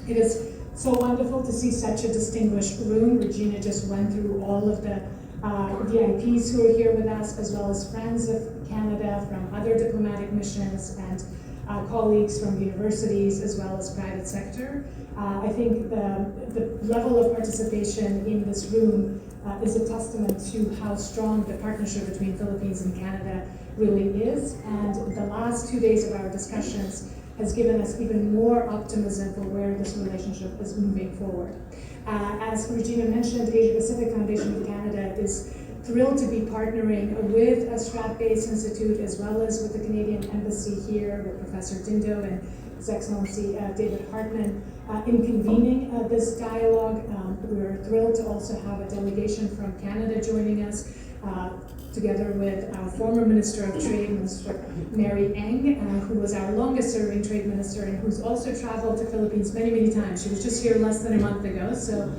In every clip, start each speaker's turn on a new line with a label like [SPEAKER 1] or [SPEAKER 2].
[SPEAKER 1] It is so wonderful to see such a distinguished room. Regina just went through all of the VIPs who are here with us, as well as friends of Canada from other diplomatic missions and colleagues from universities as well as private sector. I think the level of participation in this room is a testament to how strong the partnership between Philippines and Canada really is. And the last 2 days of our discussions has given us even more optimism for where this relationship is moving forward. As Regina mentioned, Asia Pacific Foundation of Canada is thrilled to be partnering with Stratbase Institute as well as with the Canadian Embassy here, with Professor Dindo and His Excellency David Hartman in convening this dialogue. We're thrilled to also have a delegation from Canada joining us, together with our former Minister of Trade, Minister Mary Eng, who was our longest serving trade minister and who's also traveled to Philippines many, many times. She was just here less than a month ago, so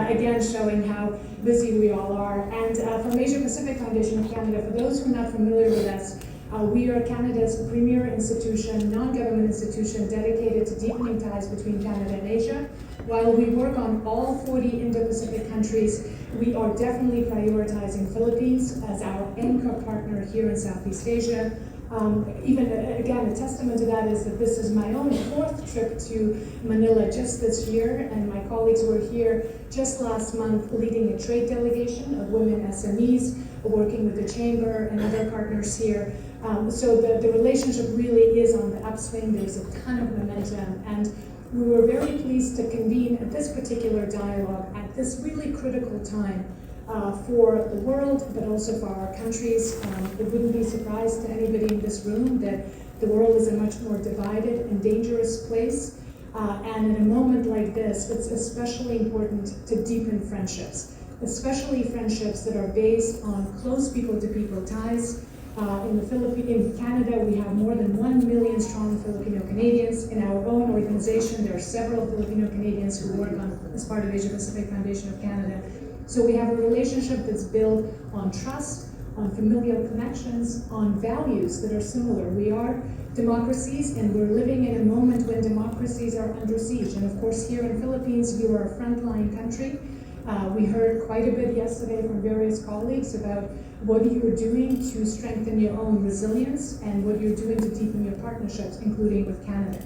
[SPEAKER 1] again, showing how busy we all are. And from Asia Pacific Foundation of Canada, for those who are not familiar with us, we are Canada's premier institution, non-government institution dedicated to deepening ties between Canada and Asia. While we work on all 40 Indo-Pacific countries, we are definitely prioritizing Philippines as our anchor partner here in Southeast Asia. Even again, a testament to that is that this is my own 4th trip to Manila just this year, and my colleagues were here just last month leading a trade delegation of women SMEs, working with the Chamber and other partners here. So the relationship really is on the upswing. There's a ton of momentum, and we were very pleased to convene this particular dialogue at this really critical time for the world, but also for our countries. It wouldn't be a surprise to anybody in this room that the world is a much more divided and dangerous place. And in a moment like this, it's especially important to deepen friendships, especially friendships that are based on close people-to-people ties. In Canada, we have more than 1 million strong Filipino Canadians. In our own organization, there are several Filipino Canadians who work as part of Asia Pacific Foundation of Canada. So we have a relationship that's built on trust, on familial connections, on values that are similar. We are democracies, and we're living in a moment when democracies are under siege. And of course, here in Philippines, we are a frontline country. We heard quite a bit yesterday from various colleagues about what you're doing to strengthen your own resilience and what you're doing to deepen your partnerships, including with Canada.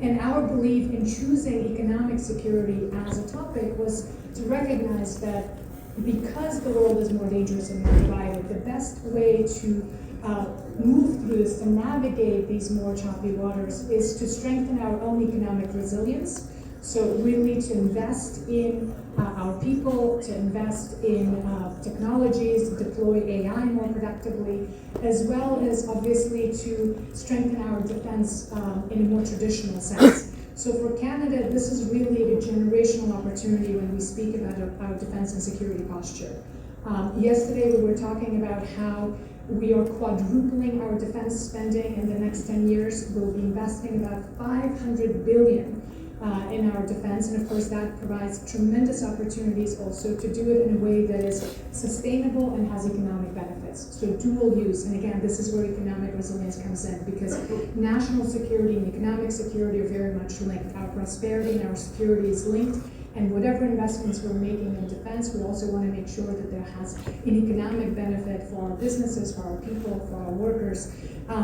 [SPEAKER 1] And our belief in choosing economic security as a topic was to recognize that because the world is more dangerous and more divided, the best way to move through this, to navigate these more choppy waters, is to strengthen our own economic resilience. So really to invest in our people, to invest in technologies, to deploy AI more productively, as well as obviously to strengthen our defense in a more traditional sense. So for Canada, this is really a generational opportunity when we speak about our defense and security posture. Yesterday we were talking about how we are quadrupling our defense spending in the next 10 years. We'll be investing about $500 billion in our defense, and of course that provides tremendous opportunities also to do it in a way that is sustainable and has economic benefits. So dual use, and again, this is where economic resilience comes in, because national security and economic security are very much linked. Our prosperity and our security is linked, and whatever investments we're making in defense, we also want to make sure that there has an economic benefit for our businesses, for our people, for our workers.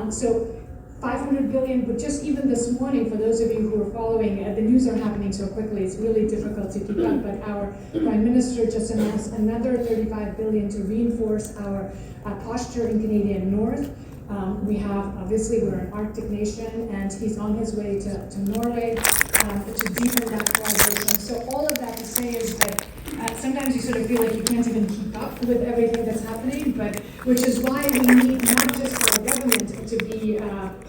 [SPEAKER 1] So 500 billion, but just even this morning, for those of you who are following, the news are happening so quickly, it's really difficult to keep up, but our Prime Minister just announced another 35 billion to reinforce our posture in Canadian North. We have, obviously, we're an Arctic nation, and he's on his way to Norway to deepen that collaboration. So all of that to say is that sometimes you sort of feel like you can't even keep up with everything that's happening, but which is why we need not just our government to be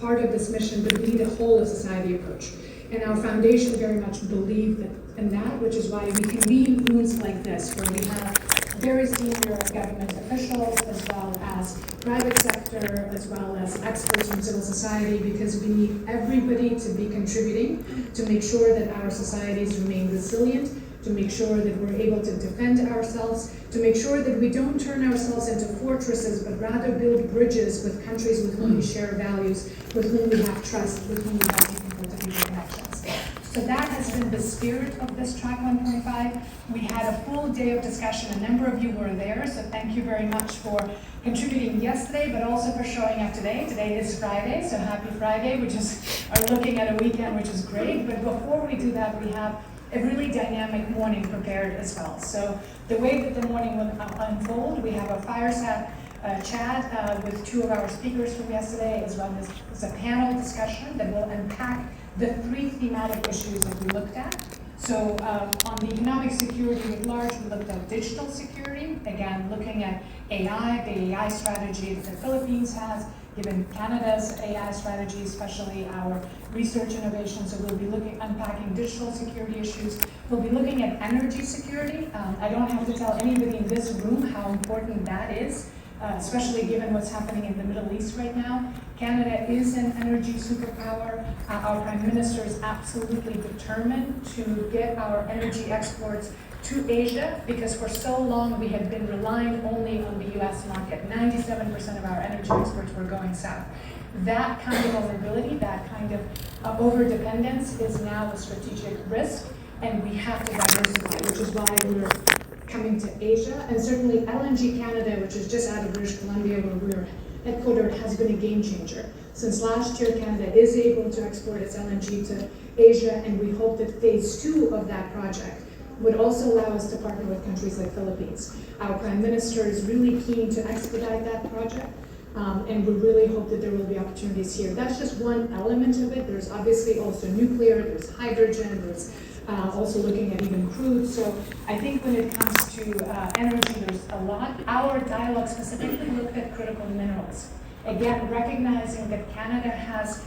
[SPEAKER 1] part of this mission, but we need a whole of society approach. And our foundation very much believe in that, which is why we convene rooms like this, where we have very senior government officials, as well as private sector, as well as experts from civil society, because we need everybody to be contributing to make sure that our societies remain resilient, to make sure that we're able to defend ourselves, to make sure that we don't turn ourselves into fortresses, but rather build bridges with countries with whom we share values, with whom we have trust, with whom we have people-to-people connections.
[SPEAKER 2] So that has been the spirit of this track 1.5. We had a full day of discussion. A number of you were there, so thank you very much for contributing yesterday, but also for showing up today. Today is Friday, so happy Friday. We just are looking at a weekend, which is great. But before we do that, we have a really dynamic morning prepared as well. So the way that the morning will unfold, we have a fireside chat with two of our speakers from yesterday, as well as a panel discussion that will unpack the three thematic issues that we looked at. So on the economic security at large, we looked at digital security, again, looking at AI, the AI strategy that the Philippines has, given Canada's AI strategy, especially our research innovation. So we'll be unpacking digital security issues. We'll be looking at energy security. I don't have to tell anybody in this room how important that is, especially given what's happening in the Middle East right now. Canada is an energy superpower. Our Prime Minister is absolutely determined to get our energy exports to Asia, because for so long we had been relying only on the US market. 97% of our energy exports were going south. That kind of vulnerability, that kind of over-dependence is now a strategic risk, and we have to diversify, which is why we're coming to Asia. And certainly LNG Canada, which is just out of British Columbia where we're headquartered, has been a game changer. Since last year, Canada is able to export its LNG to Asia, and we hope that phase 2 of that project would also allow us to partner with countries like Philippines. Our Prime Minister is really keen to expedite that project, and we really hope that there will be opportunities here. That's just one element of it. There's obviously also nuclear, there's hydrogen, there's also looking at even crude. So I think when it comes to energy, there's a lot. Our dialogue specifically looked at critical minerals. Again, recognizing that Canada has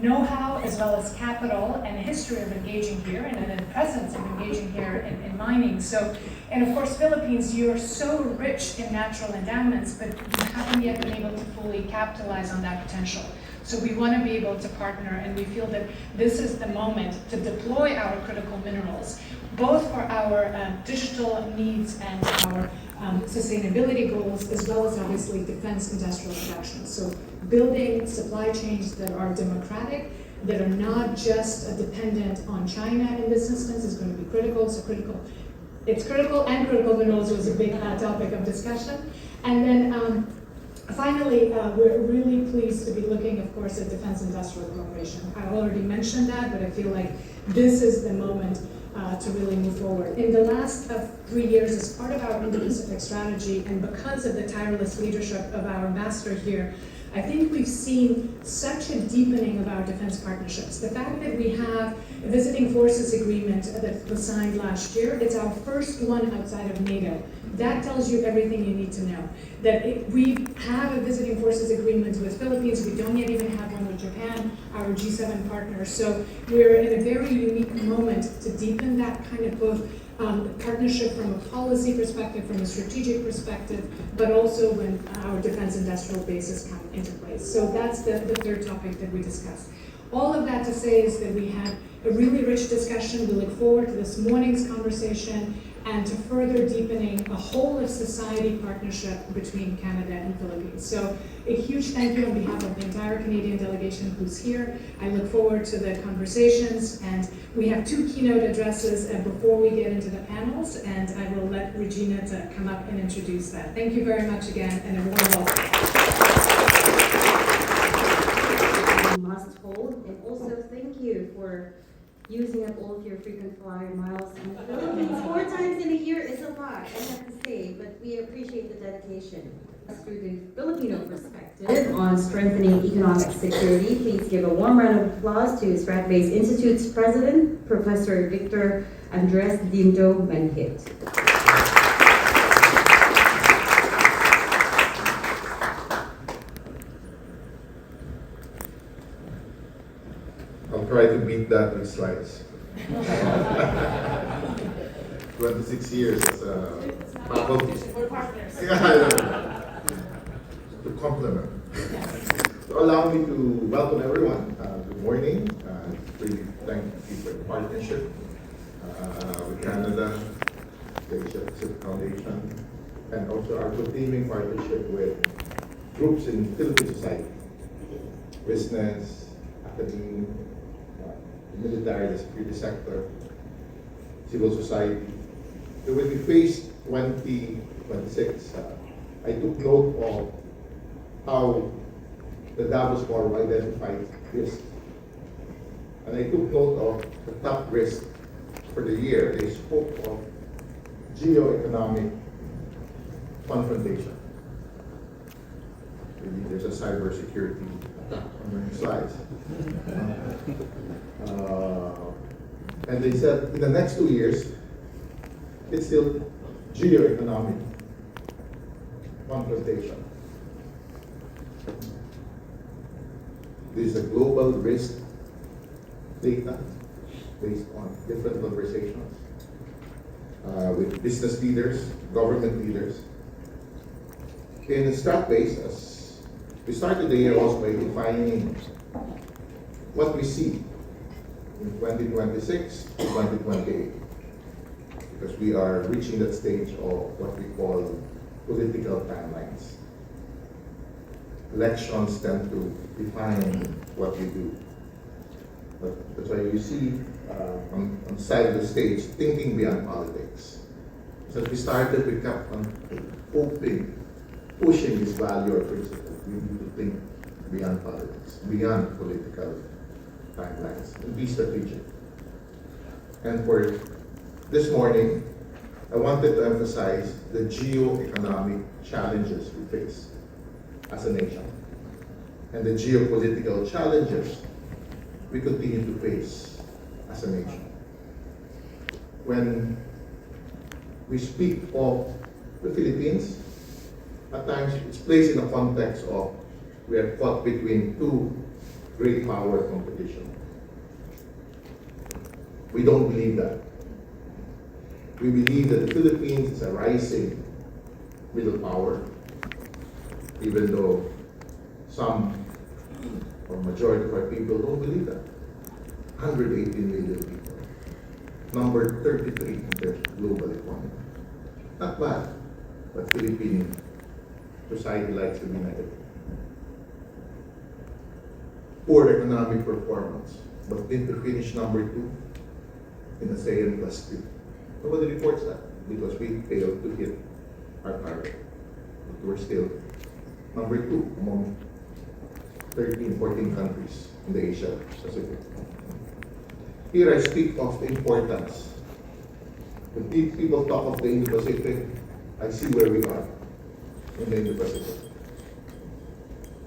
[SPEAKER 2] know-how as well as capital and a history of engaging here, and a presence of engaging here in mining. So, and of course, Philippines, you're so rich in natural endowments, but you haven't yet been able to fully capitalize on that potential. So we want to be able to partner, and we feel that this is the moment to deploy our critical minerals, both for our digital needs and our sustainability goals, as well as obviously defense industrial production. So building supply chains that are democratic, that are not just dependent on China in this instance, is going to be critical. So it's critical, and critical minerals was a big topic of discussion. And then finally, we're really pleased to be looking, of course, at defense industrial cooperation. I already mentioned that, but I feel like this is the moment to really move forward. In the last 3 years, as part of our Indo-Pacific strategy, and because of the tireless leadership of our ambassador here, I think we've seen such a deepening of our defense partnerships. The fact that we have a visiting forces agreement that was signed last year, it's our first one outside of NATO. That tells you everything you need to know. That we have a visiting forces agreement with Philippines, we don't yet even have one with Japan, our G7 partners. So we're in a very unique moment to deepen that kind of both partnership from a policy perspective, from a strategic perspective, but also when our defense industrial bases come into place. So that's the third topic that we discussed. All of that to say is that we had a really rich discussion. We look forward to this morning's conversation and to further deepening a whole of society partnership between Canada and Philippines. So a huge thank you on behalf of the entire Canadian delegation who's here. I look forward to the conversations, and we have 2 keynote addresses before we get into the panels, and I will let Regina to come up and introduce that. Thank you very much again, and a warm welcome.
[SPEAKER 3] Must hold, and also thank you for using up all of your frequent flyer miles in the Philippines. 4 times in a year is a lot, I have to say, but we appreciate the dedication. Through the Filipino perspective on strengthening economic security, please give a warm round of applause to Stratbase Institute's president, Professor Victor Andres Dindo Manhit.
[SPEAKER 4] I'll try to beat that with slides. 26 years as a faculty.
[SPEAKER 1] We're partners.
[SPEAKER 4] To complement. So allow me to welcome everyone. Good morning. Really thank you for the partnership with Canada, the Asia Pacific Foundation, and also our continuing partnership with groups in Philippine society, business, academia, military, the security sector, civil society. So when we faced 2026, I took note of how the Davos Forum identified risks. And I took note of the top risk for the year. They spoke of geo-economic confrontation. Maybe there's a cybersecurity attack on the slides. And they said in the next 2 years, it's still geo-economic confrontation. This is a global risk data based on different conversations with business leaders, government leaders. In Stratbase, as we started the year also by defining what we see in 2026 to 2028, because we are reaching that stage of what we call political timelines. Elections tend to define what we do. But that's why you see on the side of the stage, thinking beyond politics. So we started, we kept on hoping, pushing this value or principle. We need to think beyond politics, beyond political timelines, and be strategic. And for this morning, I wanted to emphasize the geo-economic challenges we face as a nation, and the geopolitical challenges we continue to face as a nation. When we speak of the Philippines, at times it's placed in the context of we are caught between two great power competition. We don't believe that. We believe that the Philippines is a rising middle power, even though some or majority of our people don't believe that. 118 million people. Number 33 in the global economy. Not bad, but Philippine society likes to be negative. Poor economic performance, but didn't finish number 2 in the ASEAN cluster. Nobody reports that because we failed to hit our target. But we're still number 2 among 13, 14 countries in the Asia Pacific. Here I speak of the importance. When people talk of the Indo-Pacific, I see where we are in the Indo-Pacific.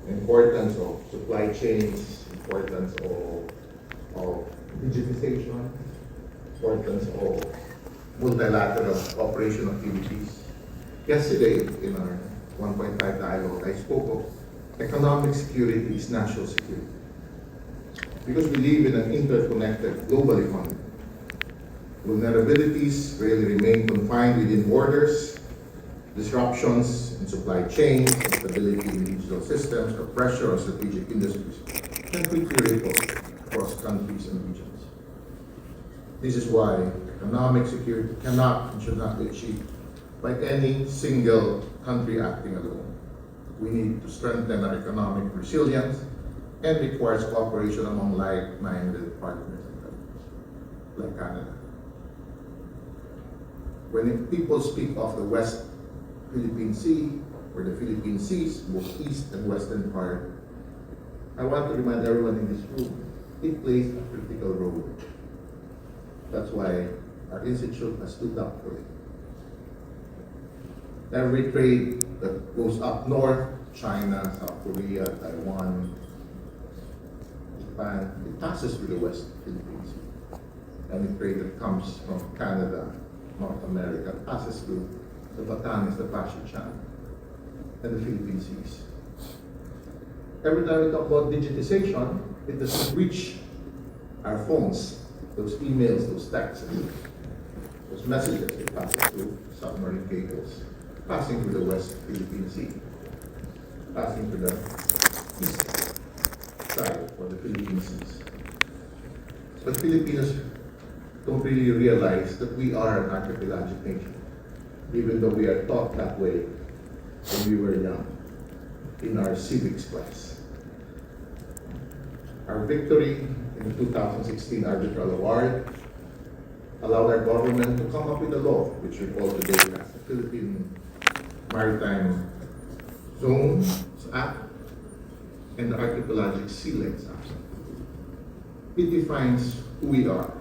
[SPEAKER 4] Importance of supply chains, importance of digitization, importance of multilateral cooperation activities. Yesterday, in our 1.5 dialogue, I spoke of economic security is national security. Because we live in an interconnected global economy. Vulnerabilities rarely remain confined within borders. Disruptions in supply chains, instability in digital systems, or pressure on strategic industries can quickly ripple across countries and regions. This is why economic security cannot and should not be achieved by any single country acting alone. We need to strengthen our economic resilience and requires cooperation among like-minded partners and countries, like Canada. When people speak of the West Philippine Sea, or the Philippine Seas, both east and western part, I want to remind everyone in this room, it plays a critical role. That's why our institute has stood up for it. Every trade that goes up north, China, South Korea, Taiwan, Japan, it passes through the West Philippine Sea. Any trade that comes from Canada, North America, passes through the Batanes, the Pasig Channel, and the Philippine Seas. Every time we talk about digitization, it doesn't reach our phones, those emails, those texts, those messages that pass through submarine cables, passing through the West Philippine Sea, passing through the east side or the Philippine Seas. But Filipinos don't really realize that we are an archipelagic nation, even though we are taught that way when we were young in our civics class. Our victory in the 2016 Arbitral Award, allowed our government to come up with a law, which we call today as the Philippine Maritime Zones Act and the Archipelagic Sea Lanes Act. It defines who we are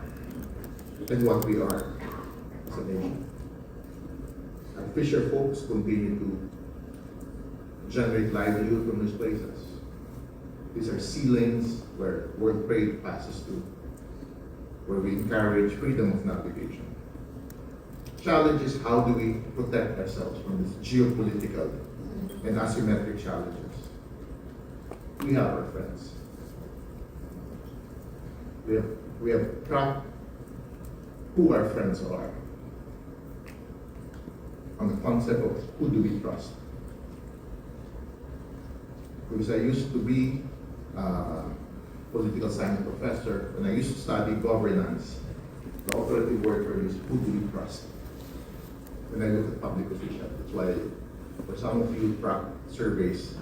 [SPEAKER 4] and what we are as a nation. Our fisher folks continue to generate livelihood from these places. These are sea lanes where world trade passes through, where we encourage freedom of navigation. Challenge is how do we protect ourselves from these geopolitical and asymmetric challenges. We have our friends. We have tracked who our friends are on the concept of who do we trust. Because I used to be a political science professor, when I used to study governance, the operative word for is who do we trust? When I look at public officials, that's why for some of you track surveys,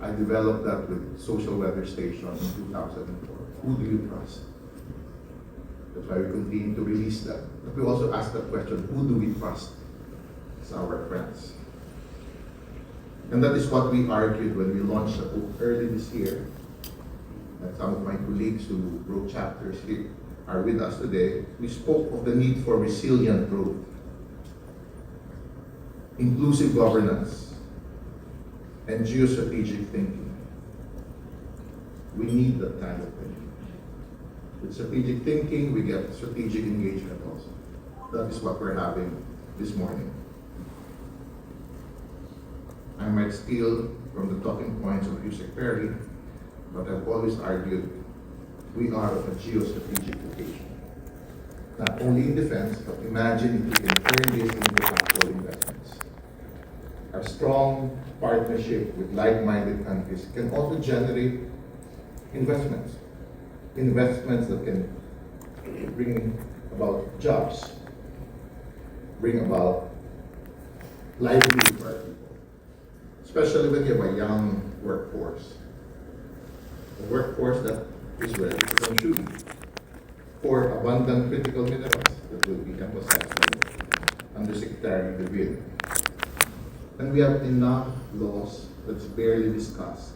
[SPEAKER 4] I developed that with Social Weather Station in 2004. Who do you trust? That's why we continue to release that. But we also ask that question, who do we trust as our friends? And that is what we argued when we launched the book early this year. And some of my colleagues who wrote chapters here are with us today. We spoke of the need for resilient growth, inclusive governance, and geostrategic thinking. We need that kind of thinking. With strategic thinking, we get strategic engagement also. That is what we're having this morning. I might steal from the talking points of Yusek Perry, but I've always argued we are of a geostrategic location. Not only in defense, but imagine if we can turn this into actual investments. Our strong partnership with like-minded countries can also generate investments. Investments that can bring about jobs, bring about livelihood for our people. Especially when you have a young workforce. A workforce that is ready to contribute for abundant critical minerals that will be emphasized by Undersecretary DeVille. And we have enough laws that's barely discussed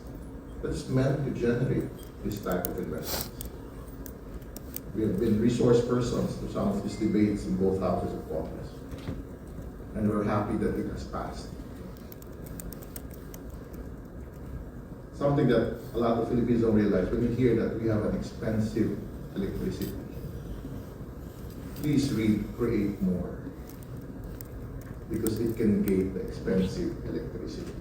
[SPEAKER 4] that's meant to generate this type of investments. We have been resource persons to some of these debates in both houses of Congress. And we're happy that it has passed. Something that a lot of Filipinos don't realize, when you hear that we have an expensive electricity, please read Create More, because it can gate the expensive electricity.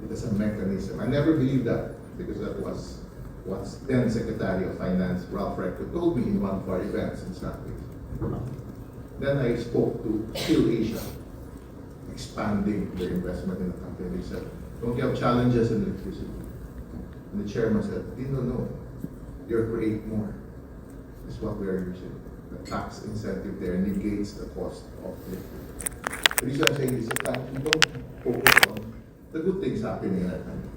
[SPEAKER 4] It is a mechanism. I never believed that, because that was what then Secretary of Finance Ralph Rector told me in one of our events in Stratbase. Then I spoke to Still Asia, expanding their investment in the country. They said, don't you have challenges in electricity? And the chairman said, no, you're Create More. That's what we are using. The tax incentive there negates the cost of electricity. The reason I'm saying this is that people focus on the good things happening in our country.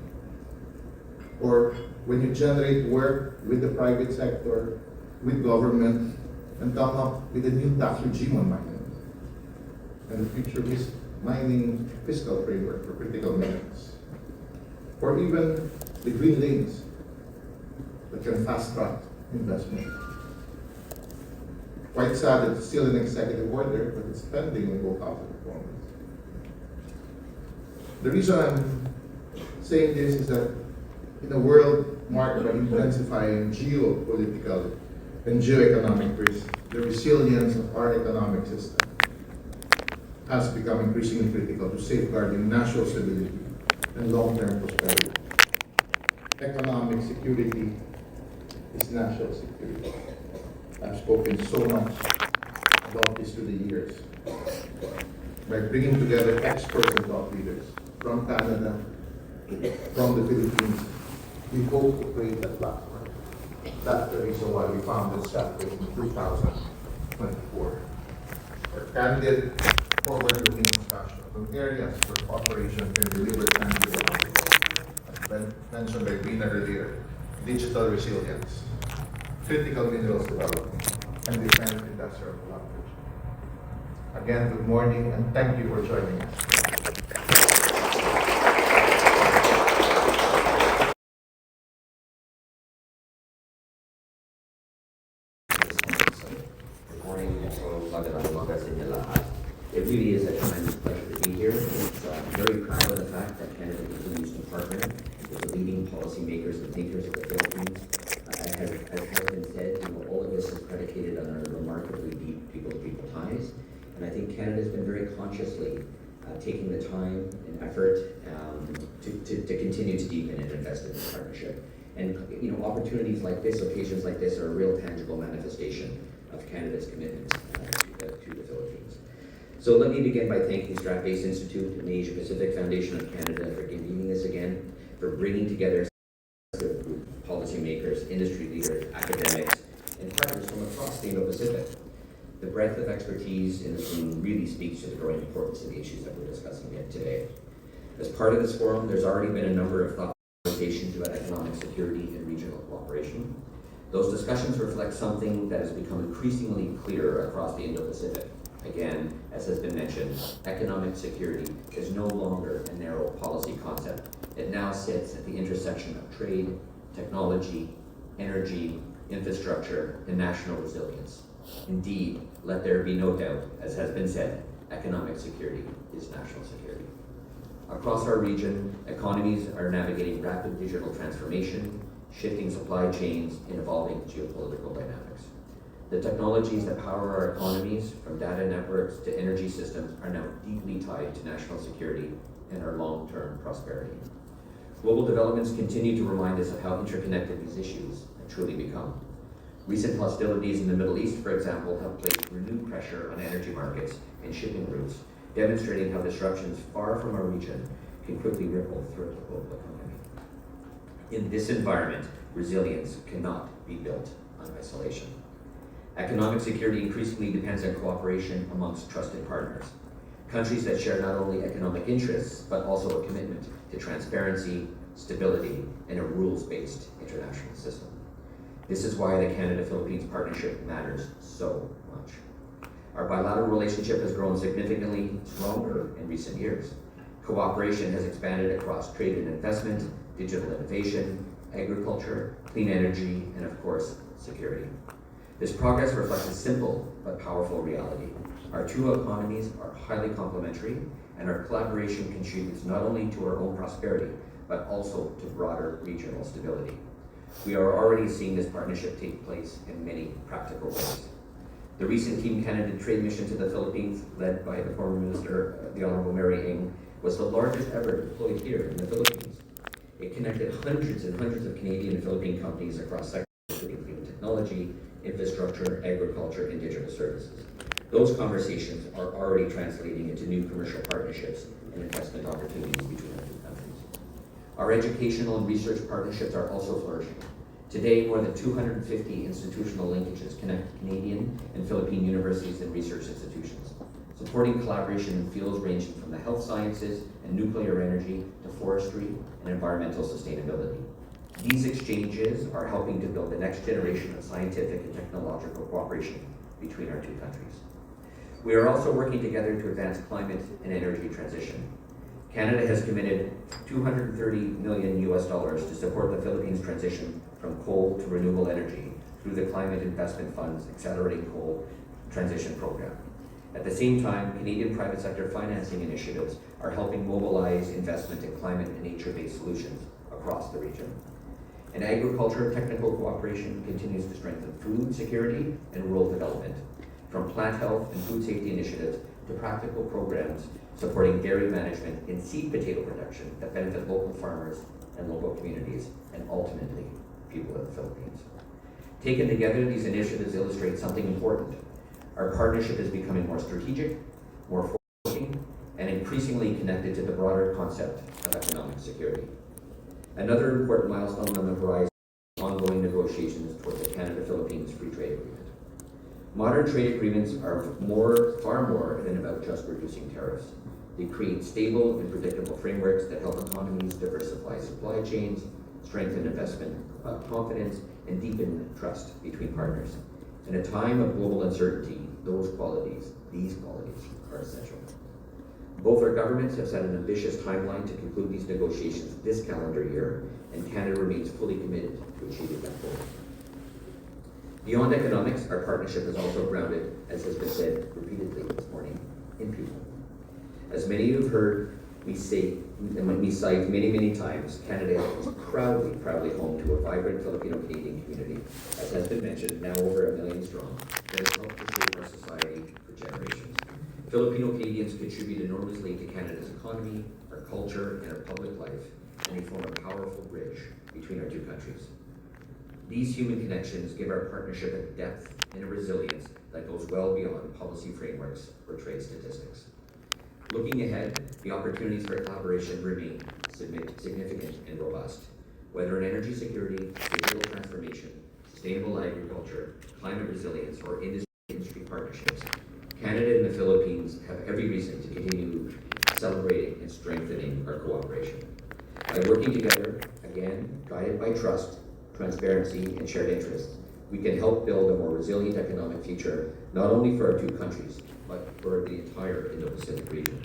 [SPEAKER 4] Or when you generate work with the private sector, with government, and come up with a new tax regime on mining, and the future is mining fiscal framework for critical minerals, or even the green lanes that can fast track investment. Quite sad that it's still an executive order, but it's pending in both houses of Congress. The reason I'm saying this is that in a world marked by intensifying geopolitical and geoeconomic risk, the resilience of our economic system has become increasingly critical to safeguarding national stability and long-term prosperity. Economic security is national security. I've spoken so much about this through the years. By bringing together experts and thought leaders from Canada, from the Philippines, we hope to create a platform. That's the reason why we founded Stratbase in 2024. A candid, forward-looking discussion on areas where cooperation can deliver tangible outcomes. As mentioned by Rina earlier, digital resilience, critical minerals development, and defense industrial collaboration. Again, good morning and thank you for joining us.
[SPEAKER 5] Good morning, so magandang umaga sa inyo lahat. It really is a tremendous pleasure to be here. It's very proud of the fact that Canada continues to partner with the leading policymakers and thinkers of the Philippines. As has been said, all of this is predicated on our remarkably deep people-to-people ties. And I think Canada has been very consciously taking the time and effort to continue to deepen and invest in this partnership. And opportunities like this, occasions like this, are a real tangible manifestation of Canada's commitment to the Philippines. So let me begin by thanking Stratbase Institute and the Asia Pacific Foundation of Canada for convening this again, for bringing together policymakers, industry leaders, academics, and partners from across the Indo-Pacific. The breadth of expertise in this room really speaks to the growing importance of the issues that we're discussing here today. As part of this forum, there's already been a number of thoughtful conversations about economic security and regional cooperation. Those discussions reflect something that has become increasingly clear across the Indo-Pacific. Again, as has been mentioned, economic security is no longer a narrow policy concept. It now sits at the intersection of trade, technology, energy, infrastructure, and national resilience. Indeed, let there be no doubt, as has been said, economic security is national security. Across our region, economies are navigating rapid digital transformation, shifting supply chains, and evolving geopolitical dynamics. The technologies that power our economies, from data networks to energy systems, are now deeply tied to national security and our long-term prosperity. Global developments continue to remind us of how interconnected these issues have truly become. Recent hostilities in the Middle East, for example, have placed renewed pressure on energy markets and shipping routes, demonstrating how disruptions far from our region can quickly ripple throughout the global economy. In this environment, resilience cannot be built on isolation. Economic security increasingly depends on cooperation amongst trusted partners. Countries that share not only economic interests, but also a commitment to transparency, stability, and a rules-based international system. This is why the Canada-Philippines partnership matters so much. Our bilateral relationship has grown significantly stronger in recent years. Cooperation has expanded across trade and investment, digital innovation, agriculture, clean energy, and of course, security. This progress reflects a simple but powerful reality. Our two economies are highly complementary, and our collaboration contributes not only to our own prosperity, but also to broader regional stability. We are already seeing this partnership take place in many practical ways. The recent Team Canada trade mission to the Philippines, led by the former Minister, the Honorable Mary Ng, was the largest ever deployed here in the Philippines. It connected hundreds and hundreds of Canadian and Philippine companies across sectors including clean technology, infrastructure, agriculture, and digital services. Those conversations are already translating into new commercial partnerships and investment opportunities between our two countries. Our educational and research partnerships are also flourishing. Today, more than 250 institutional linkages connect Canadian and Philippine universities and research institutions, supporting collaboration in fields ranging from the health sciences and nuclear energy to forestry and environmental sustainability. These exchanges are helping to build the next generation of scientific and technological cooperation between our two countries. We are also working together to advance climate and energy transition. Canada has committed $230 million to support the Philippines' transition from coal to renewable energy through the Climate Investment Fund's Accelerating Coal Transition Program. At the same time, Canadian private sector financing initiatives are helping mobilize investment in climate and nature-based solutions across the region. And agriculture technical cooperation continues to strengthen food security and rural development, from plant health and food safety initiatives to practical programs supporting dairy management and seed potato production that benefit local farmers and local communities, and ultimately, people of the Philippines. Taken together, these initiatives illustrate something important. Our partnership is becoming more strategic, more forward-looking, and increasingly connected to the broader concept of economic security. Another important milestone on the horizon is ongoing negotiations towards the Canada-Philippines Free Trade Agreement. Modern trade agreements are far more than about just reducing tariffs. They create stable and predictable frameworks that help economies diversify supply chains, strengthen investment, confidence, and deepen trust between partners. In a time of global uncertainty, these qualities are essential. Both our governments have set an ambitious timeline to conclude these negotiations this calendar year, and Canada remains fully committed to achieving that goal. Beyond economics, our partnership is also grounded, as has been said repeatedly this morning, in people. As many of you have heard me say, and we cite many times, Canada is proudly home to a vibrant Filipino-Canadian community, as has been mentioned, now over 1 million strong, that has helped to shape our society for generations. Filipino Canadians contribute enormously to Canada's economy, our culture, and our public life, and they form a powerful bridge between our two countries. These human connections give our partnership a depth and a resilience that goes well beyond policy frameworks or trade statistics. Looking ahead, the opportunities for collaboration remain significant and robust. Whether in energy security, digital transformation, sustainable agriculture, climate resilience, or industry partnerships, Canada and the Philippines have every reason to continue celebrating and strengthening our cooperation. By working together, again, guided by trust, transparency, and shared interests, we can help build a more resilient economic future, not only for our two countries, but for the entire Indo-Pacific region.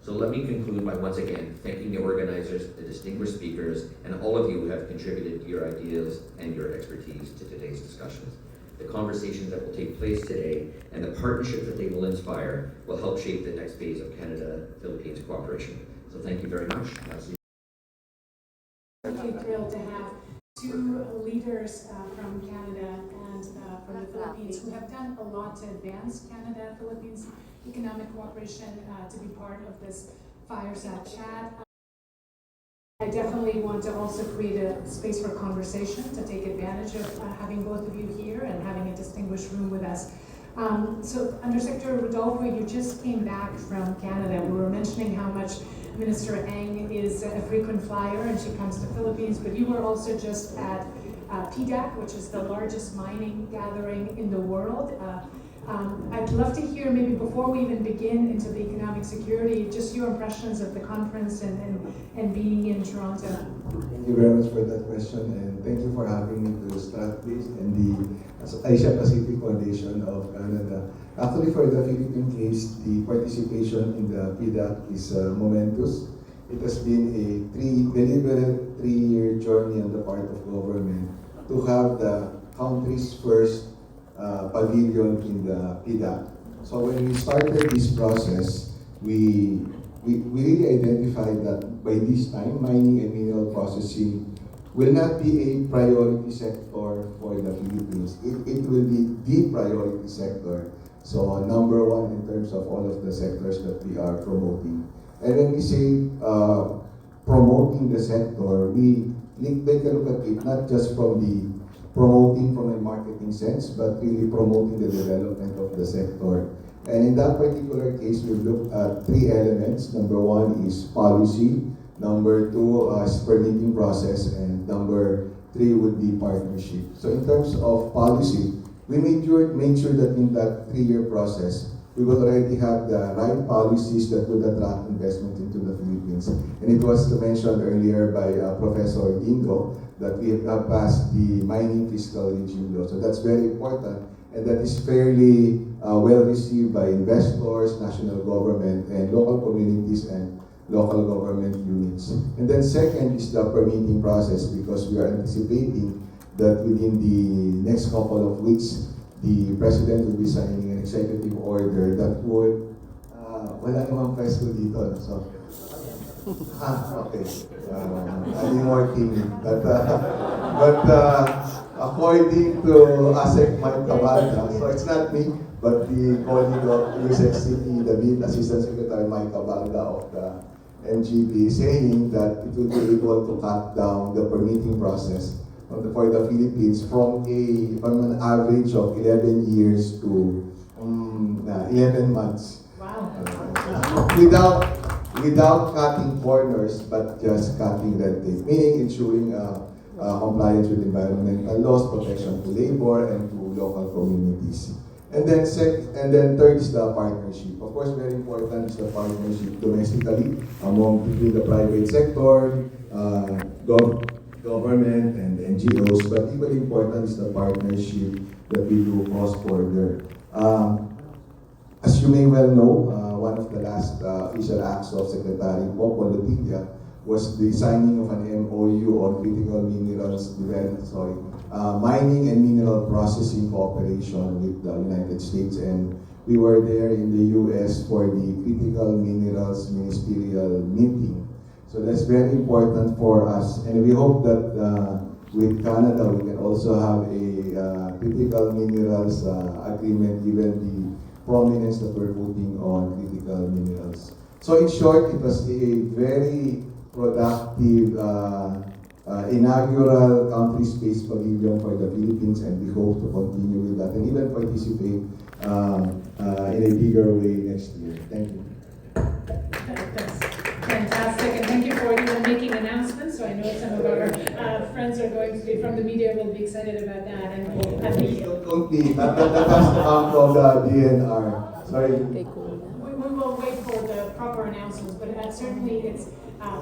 [SPEAKER 5] So let me conclude by once again thanking the organizers, the distinguished speakers, and all of you who have contributed your ideas and your expertise to today's discussions. The conversations that will take place today and the partnership that they will inspire will help shape the next phase of Canada-Philippines cooperation. So thank you very much.
[SPEAKER 1] Really thrilled to have two leaders from Canada and from the Philippines who have done a lot to advance Canada-Philippines economic cooperation to be part of this fireside chat. I definitely want to also create a space for conversation to take advantage of having both of you here and having a distinguished room with us. So Undersecretary Rodolfo, you just came back from Canada. We were mentioning how much Minister Ang is a frequent flyer and she comes to Philippines, but you were also just at PDAC, which is the largest mining gathering in the world. I'd love to hear, maybe before we even begin into the economic security, just your impressions of the conference and being in Toronto.
[SPEAKER 6] Thank you very much for that question, and thank you for having me to Stratbase and the Asia Pacific Foundation of Canada. Actually, for the Philippine case, the participation in the PDAC is momentous. It has been a deliberate 3-year journey on the part of government to have the country's first pavilion in the PDAC. So when we started this process, we really identified that by this time, mining and mineral processing will not be a priority sector for the Philippines. It will be the priority sector. So number one in terms of all of the sectors that we are promoting. And when we say promoting the sector, we take a look at it not just from the promoting from a marketing sense, but really promoting the development of the sector. And in that particular case, we looked at 3 elements. Number 1 is policy, number 2 is permitting process, and number 3 would be partnership. So in terms of policy, we made sure that in that 3-year process, we will already have the right policies that would attract investment into the Philippines. And it was mentioned earlier by Professor Dingo that we have passed the mining fiscal regime law. So that's very important, and that is fairly well received by investors, national government, and local communities and local government units. And then second is the permitting process, because we are anticipating that within the next couple of weeks, the President will be signing an executive order that would, wala namang presko dito, so, okay, any more team. But according to ASEC Mike Cabalda, so it's not me, but the colleague of USEC City, the lead Assistant Secretary Mike Cabalda of the MGB, saying that it will be able to cut down the permitting process for the Philippines from an average of 11 years to 11 months.
[SPEAKER 1] Wow.
[SPEAKER 6] Without cutting corners, but just cutting red tape, meaning ensuring compliance with environmental laws, protection to labor and to local communities. And then third is the partnership. Of course, very important is the partnership domestically between the private sector, government and NGOs, but equally important is the partnership that we do cross-border. As you may well know, one of the last official acts of Secretary Popo Lotilla was the signing of an MOU on critical minerals mining and mineral processing cooperation with the United States, and we were there in the US for the critical minerals ministerial meeting. So that's very important for us, and we hope that with Canada we can also have a critical minerals agreement, given the prominence that we're putting on critical minerals. So in short, it was a very productive inaugural country space pavilion for the Philippines, and we hope to continue with that and even participate in a bigger way next year. Thank you.
[SPEAKER 1] That's fantastic, and thank you for even making announcements. So I know some of our friends are going to be from the media will be excited about that. And
[SPEAKER 6] Don't be. That has to come from the DNR. Sorry.
[SPEAKER 1] we will wait for the proper announcements, but certainly it's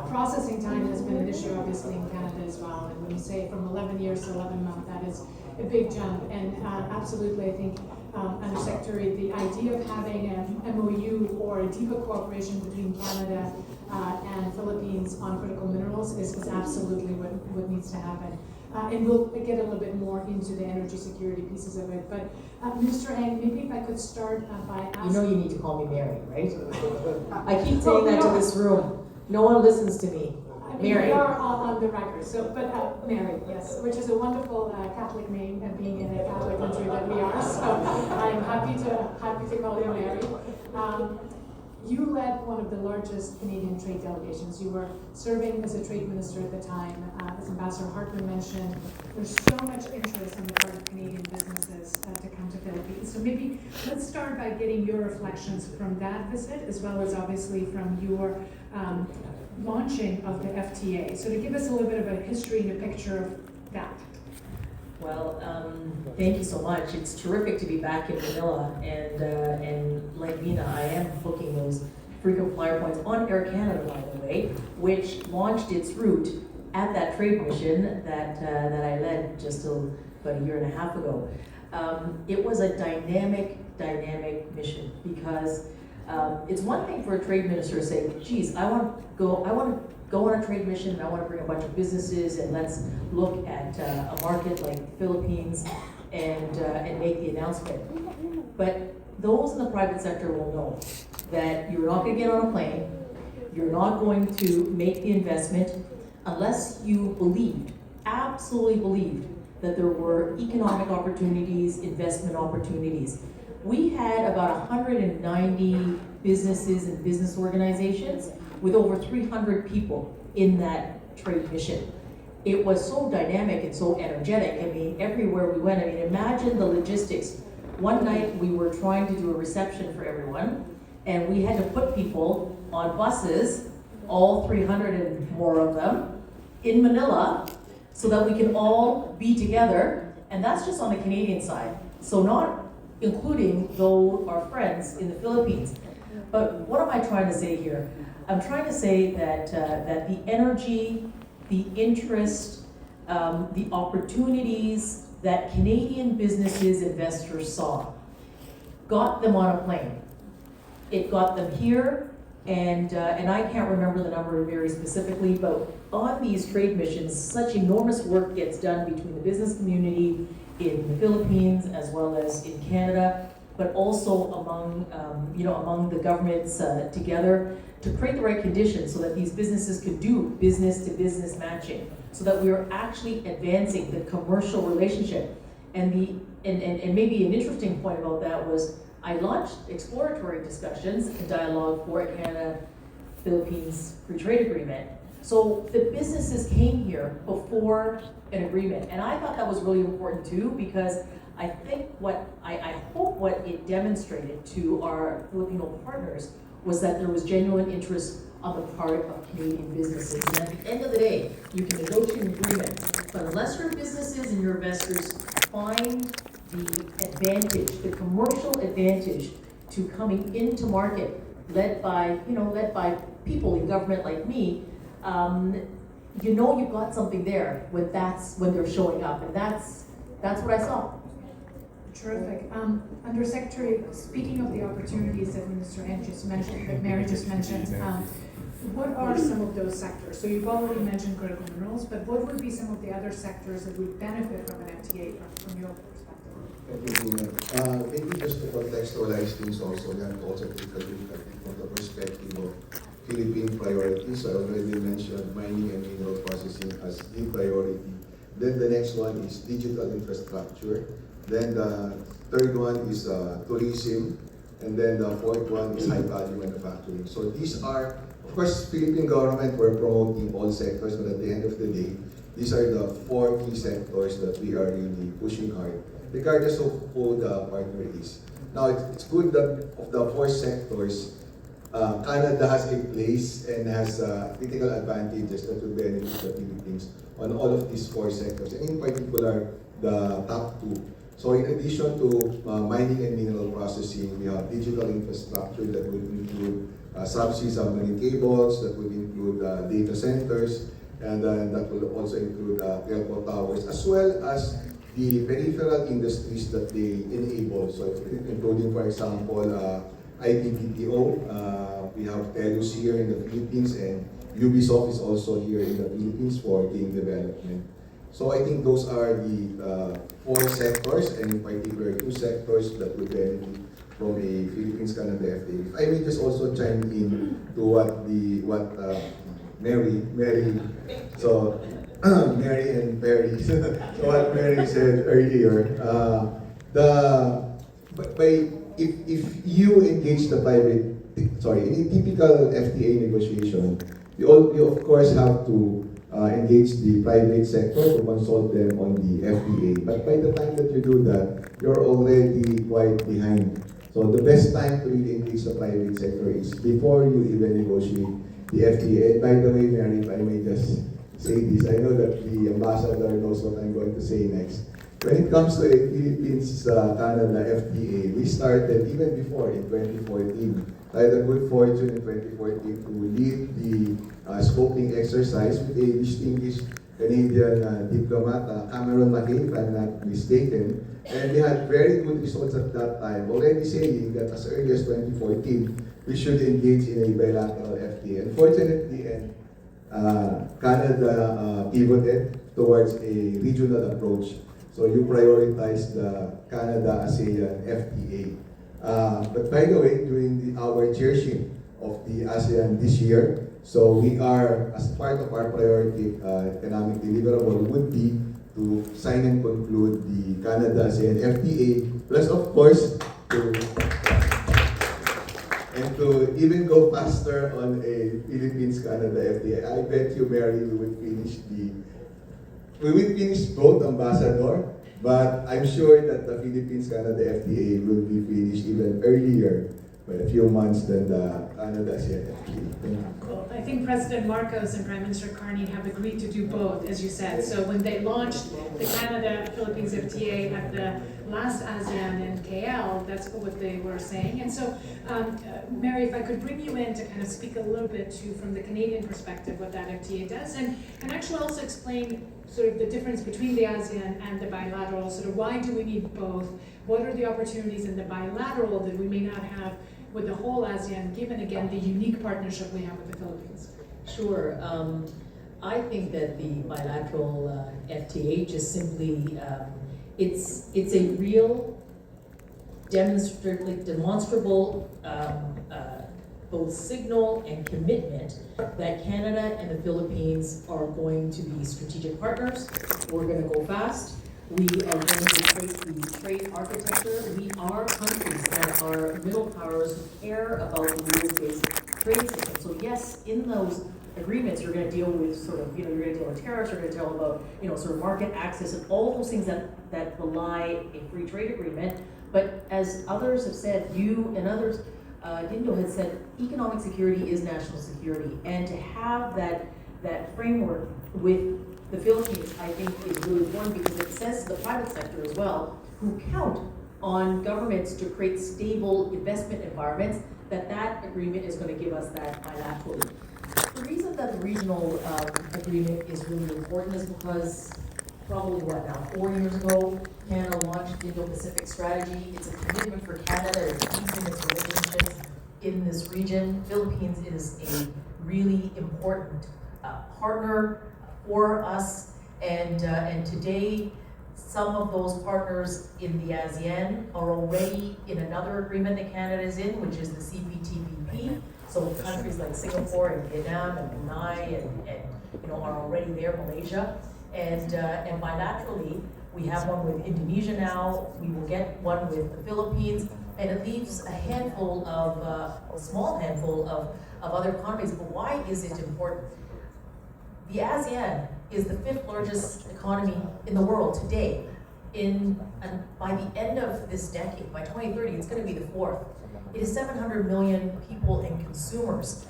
[SPEAKER 1] processing time has been an issue obviously in Canada as well. And when you say from 11 years to 11 months, that is a big jump. And absolutely, I think, Undersecretary, the idea of having an MOU or a deeper cooperation between Canada and Philippines on critical minerals is absolutely what needs to happen. And we'll get a little bit more into the energy security pieces of it. But Minister Ang, maybe if I could start by asking...
[SPEAKER 7] You know you need to call me Mary, right? I keep saying that to this room. No one listens to me.
[SPEAKER 1] I mean,
[SPEAKER 7] Mary.
[SPEAKER 1] we are on the record, so, but Mary, yes, which is a wonderful Catholic name, and being in a Catholic country that we are, so I'm happy to call you Mary. You led one of the largest Canadian trade delegations. You were serving as a trade minister at the time. As Ambassador Hartman mentioned, there's so much interest on the part of Canadian businesses to come to Philippines. So maybe let's start by getting your reflections from that visit, as well as obviously from your launching of the FTA. So to give us a little bit of a history and a picture of that.
[SPEAKER 7] Well, thank you so much. It's terrific to be back in Manila, and like Nina, I am booking those frequent flyer points on Air Canada, by the way, which launched its route at that trade mission that I led just about a year and a half ago. It was a dynamic mission, because it's one thing for a trade minister to say, geez, I want to go on a trade mission, and I want to bring a bunch of businesses, and let's look at a market like the Philippines and make the announcement. But those in the private sector will know that you're not going to get on a plane, you're not going to make the investment unless you absolutely believed that there were economic opportunities, investment opportunities. We had about 190 businesses and business organizations with over 300 people in that trade mission. It was so dynamic and so energetic. I mean, everywhere we went, imagine the logistics. One night we were trying to do a reception for everyone, and we had to put people on buses, all 300 and more of them, in Manila, so that we can all be together. And that's just on the Canadian side. So not including though our friends in the Philippines. But what am I trying to say here? I'm trying to say that that the energy, the interest, the opportunities that Canadian businesses, investors saw, got them on a plane. It got them here, and I can't remember the number very specifically, but on these trade missions, such enormous work gets done between the business community in the Philippines as well as in Canada, but also among the governments together to create the right conditions so that these businesses could do business-to-business matching, so that we are actually advancing the commercial relationship. And maybe an interesting point about that was I launched exploratory discussions and dialogue for a Canada-Philippines free trade agreement. So the businesses came here before an agreement, and I thought that was really important too, because I think I hope what it demonstrated to our Filipino partners was that there was genuine interest on the part of Canadian businesses. And at the end of the day, you can negotiate an agreement, but unless your businesses and your investors find the advantage, the commercial advantage to coming into market, led by people in government like me, you know you've got something there when they're showing up, and that's what I saw.
[SPEAKER 1] Terrific. Undersecretary, speaking of the opportunities that Minister Eng just mentioned, that Mary just mentioned, what are some of those sectors? So you've already mentioned critical minerals, but what would be some of the other sectors that would benefit from an FTA from your perspective?
[SPEAKER 6] Thank you, maybe just to contextualize things also, and also take a look at it from the perspective of Philippine priorities. I already mentioned mining and mineral processing as the priority. Then the next one is digital infrastructure. Then the third one is tourism. And then the fourth one is high-value manufacturing. So these are, of course, Philippine government, we're promoting all sectors, but at the end of the day, these are the 4 key sectors that we are really pushing hard, regardless of who the partner is. Now, it's good that of the 4 sectors, Canada has a place and has critical advantages that will benefit the Philippines on all of these 4 sectors, and in particular, the top 2. So in addition to mining and mineral processing, we have digital infrastructure that will include subsea submarine cables, that will include data centers, and that will also include telco towers, as well as the peripheral industries that they enable. So including, for example, IPBTO, we have TELUS here in the Philippines, and Ubisoft is also here in the Philippines for game development. So I think those are the 4 sectors, and in particular 2 sectors that will benefit from a Philippines-Canada FTA. If I may just also chime in to what Mary and Perry, so what Mary said earlier, if you engage the private, in a typical FTA negotiation, you of course have to engage the private sector to consult them on the FTA. But by the time that you do that, you're already quite behind. So the best time to really engage the private sector is before you even negotiate the FTA. And by the way, Mary, if I may just say this, I know that the ambassador knows what I'm going to say next. When it comes to a Philippines-Canada FTA, we started even before in 2014. I had a good fortune in 2014 to lead the scoping exercise with a distinguished Canadian diplomat, Cameron McKay, if I'm not mistaken. And we had very good results at that time, already saying that as early as 2014, we should engage in a bilateral FTA. Unfortunately, Canada pivoted towards a regional approach. So you prioritize the Canada-ASEAN FTA. But by the way, during our chairship of the ASEAN this year, so we are, as part of our priority economic deliverable, would be to sign and conclude the Canada-ASEAN FTA, plus of course, to even go faster on a Philippines-Canada FTA. I bet you, Mary, we will finish both, Ambassador, but I'm sure that the Philippines-Canada FTA will be finished even earlier, by a few months, than the Canada-ASEAN FTA.
[SPEAKER 1] Cool. I think President Marcos and Prime Minister Carney have agreed to do both, as you said. So when they launched the Canada-Philippines FTA at the last ASEAN in KL, that's what they were saying. And so, Mary, if I could bring you in to kind of speak a little bit to, from the Canadian perspective, what that FTA does, and actually also explain sort of the difference between the ASEAN and the bilateral, sort of why do we need both? What are the opportunities in the bilateral that we may not have with the whole ASEAN, given again the unique partnership we have with the Philippines?
[SPEAKER 7] Sure. I think that the bilateral FTA just simply, it's a real demonstrable both signal and commitment that Canada and the Philippines are going to be strategic partners. We're going to go fast. We are going to replace the trade architecture. We are countries that are middle powers who care about the rules-based trade system. So yes, in those agreements, you're going to deal with sort of, you're going to deal with tariffs, you're going to deal about, sort of market access and all those things that belie a free trade agreement. But as others have said, you and others, Dindo has said, economic security is national security. And to have that framework with the Philippines, I think, is really important because it says to the private sector as well, who count on governments to create stable investment environments, that agreement is going to give us that bilaterally. The reason that the regional agreement is really important is because probably 4 years ago, Canada launched the Indo-Pacific strategy. It's a commitment for Canada to deepen its relationships in this region. Philippines is a really important partner for us, and today, some of those partners in the ASEAN are already in another agreement that Canada is in, which is the CPTPP. So countries like Singapore and Vietnam and Brunei and are already there, Malaysia. And bilaterally, we have one with Indonesia now, we will get one with the Philippines, and it leaves a small handful of other economies. But why is it important? The ASEAN is the 5th largest economy in the world today. By the end of this decade, by 2030, it's going to be the 4th. It is 700 million people and consumers.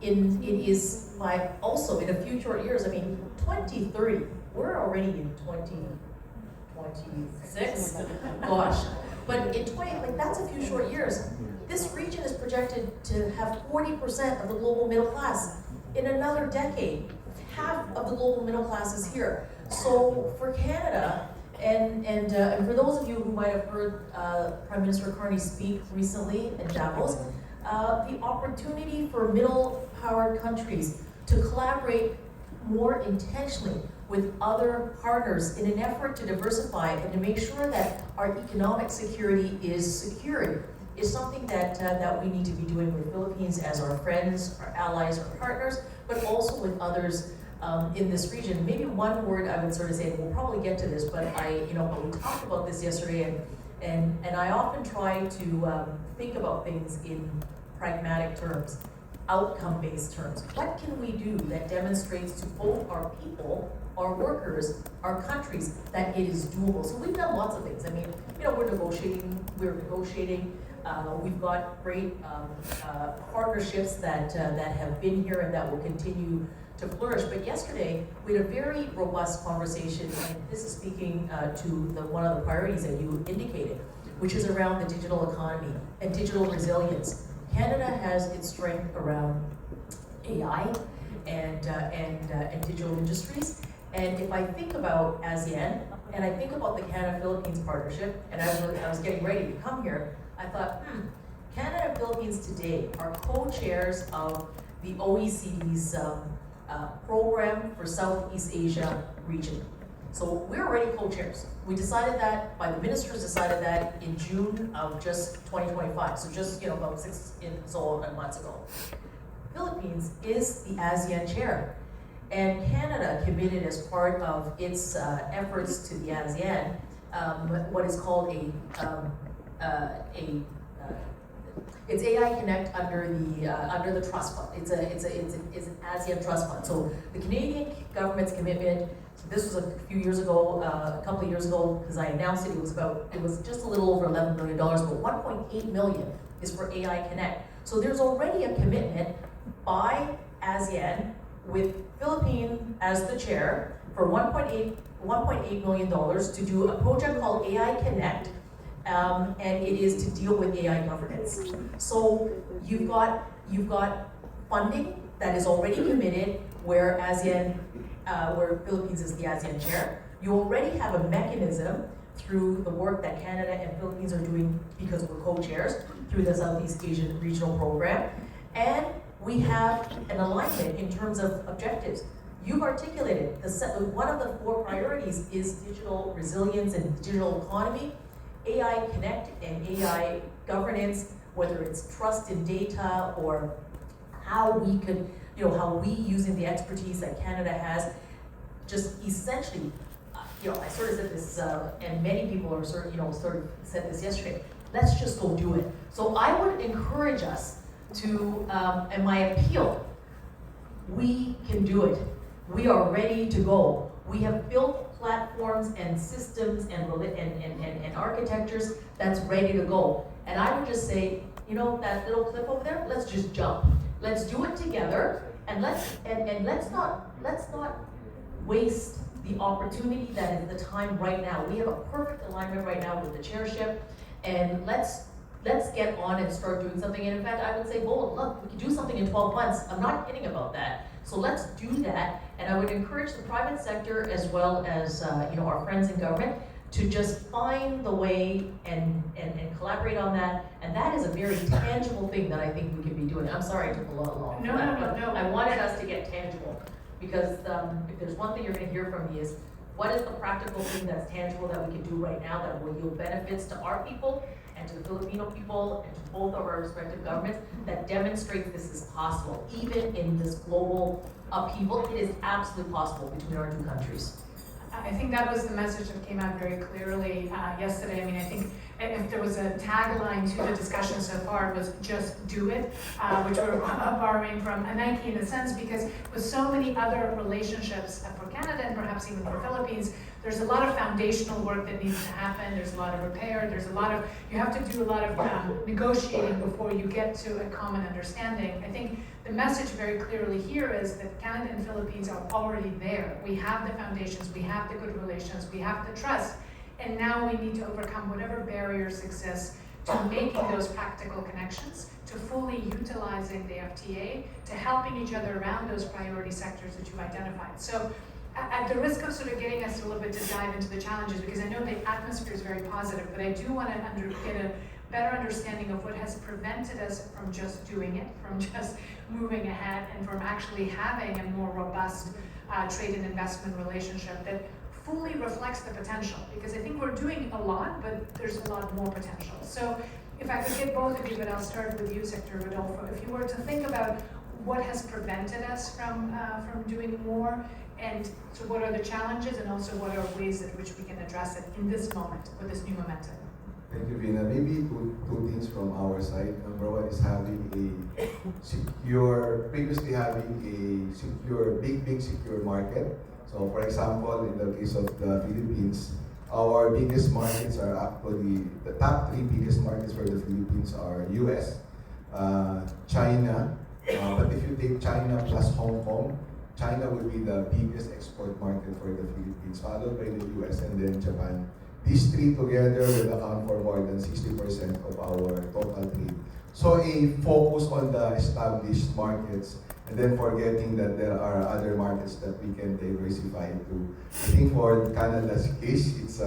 [SPEAKER 7] It is also in a few short years, 2030, we're already in 2026, gosh. But in that's a few short years. This region is projected to have 40% of the global middle class. In another decade, half of the global middle class is here. So for Canada, and for those of you who might have heard Prime Minister Carney speak recently in Davos, the opportunity for middle-powered countries to collaborate more intentionally with other partners in an effort to diversify and to make sure that our economic security is secured is something that we need to be doing with Philippines as our friends, our allies, our partners, but also with others in this region. Maybe one word I would sort of say, and we'll probably get to this, but we talked about this yesterday, and I often try to think about things in pragmatic terms, outcome-based terms. What can we do that demonstrates to both our people, our workers, our countries, that it is doable? So we've done lots of things. We're negotiating, we've got great partnerships that have been here and that will continue to flourish. But yesterday, we had a very robust conversation, and this is speaking to one of the priorities that you indicated, which is around the digital economy and digital resilience. Canada has its strength around AI and digital industries. And if I think about ASEAN, and I think about the Canada-Philippines partnership, and I was getting ready to come here, I thought, Canada and Philippines today are co-chairs of the OECD's program for Southeast Asia region. So we're already co-chairs. We decided that, the ministers decided that in June of just 2025, so just about 6 months ago. Philippines is the ASEAN chair, and Canada committed as part of its efforts to the ASEAN what is called it's AI Connect under the trust fund. It's an ASEAN trust fund. So the Canadian government's commitment. So this was a couple of years ago, because I announced it. It was just a little over $11 million, but 1.8 million is for AI Connect. So there's already a commitment by ASEAN with Philippines as the chair for $1.8 million to do a project called AI Connect. And it is to deal with AI governance. So you've got funding that is already committed, where Philippines is the ASEAN chair. You already have a mechanism through the work that Canada and Philippines are doing, because we're co-chairs, through the Southeast Asian Regional Program. And we have an alignment in terms of objectives. You've articulated, one of the 4 priorities is digital resilience and digital economy. AI Connect and AI governance, whether it's trust in data or how we could, how we, using the expertise that Canada has, just essentially, I sort of said this, and many people are sort of said this yesterday, let's just go do it. So I would encourage us to, and my appeal, we can do it. We are ready to go. We have built platforms and systems and architectures that's ready to go. And I would just say, that little clip over there, let's just jump. Let's do it together, and let's not waste the opportunity that is the time right now. We have a perfect alignment right now with the chairship, and let's let's get on and start doing something. And in fact, I would say, well, look, we can do something in 12 months. I'm not kidding about that. So let's do that. And I would encourage the private sector as well as our friends in government to just find the way and collaborate on that. And that is a very tangible thing that I think we could be doing. I'm sorry I took a lot long.
[SPEAKER 2] No.
[SPEAKER 7] I wanted us to get tangible, because if there's one thing you're going to hear from me is, what is the practical thing that's tangible that we can do right now that will yield benefits to our people and to the Filipino people and to both of our respective governments, that demonstrates this is possible, even in this global upheaval. It is absolutely possible between our two countries.
[SPEAKER 2] I think that was the message that came out very clearly yesterday. I mean, I think if there was a tagline to the discussion so far, it was "just do it," which we're borrowing from Nike in a sense, because with so many other relationships for Canada and perhaps even for Philippines, there's a lot of foundational work that needs to happen. There's a lot of repair. You have to do a lot of negotiating before you get to a common understanding. I think the message very clearly here is that Canada and Philippines are already there. We have the foundations, we have the good relations, we have the trust, and now we need to overcome whatever barriers exist to making those practical connections, to fully utilizing the FTA, to helping each other around those priority sectors that you've identified. So at the risk of sort of getting us a little bit to dive into the challenges, because I know the atmosphere is very positive, but I do want to get a better understanding of what has prevented us from just doing it, from just moving ahead, and from actually having a more robust trade and investment relationship that fully reflects the potential. Because I think we're doing a lot, but there's a lot more potential. So if I could get both of you, but I'll start with you, Secretary Rodolfo, if you were to think about what has prevented us from doing more, and so what are the challenges, and also what are ways in which we can address it in this moment with this new momentum?
[SPEAKER 6] Thank you, Vina. Maybe two things from our side. Number one is previously having a secure, big secure market. So for example, in the case of the Philippines, our biggest markets are actually, the top three biggest markets for the Philippines are US, China, but if you take China plus Hong Kong, China will be the biggest export market for the Philippines, followed by the US and then Japan. These three together will account for more than 60% of our total trade. So a focus on the established markets, and then forgetting that there are other markets that we can diversify to. I think for Canada's case, it's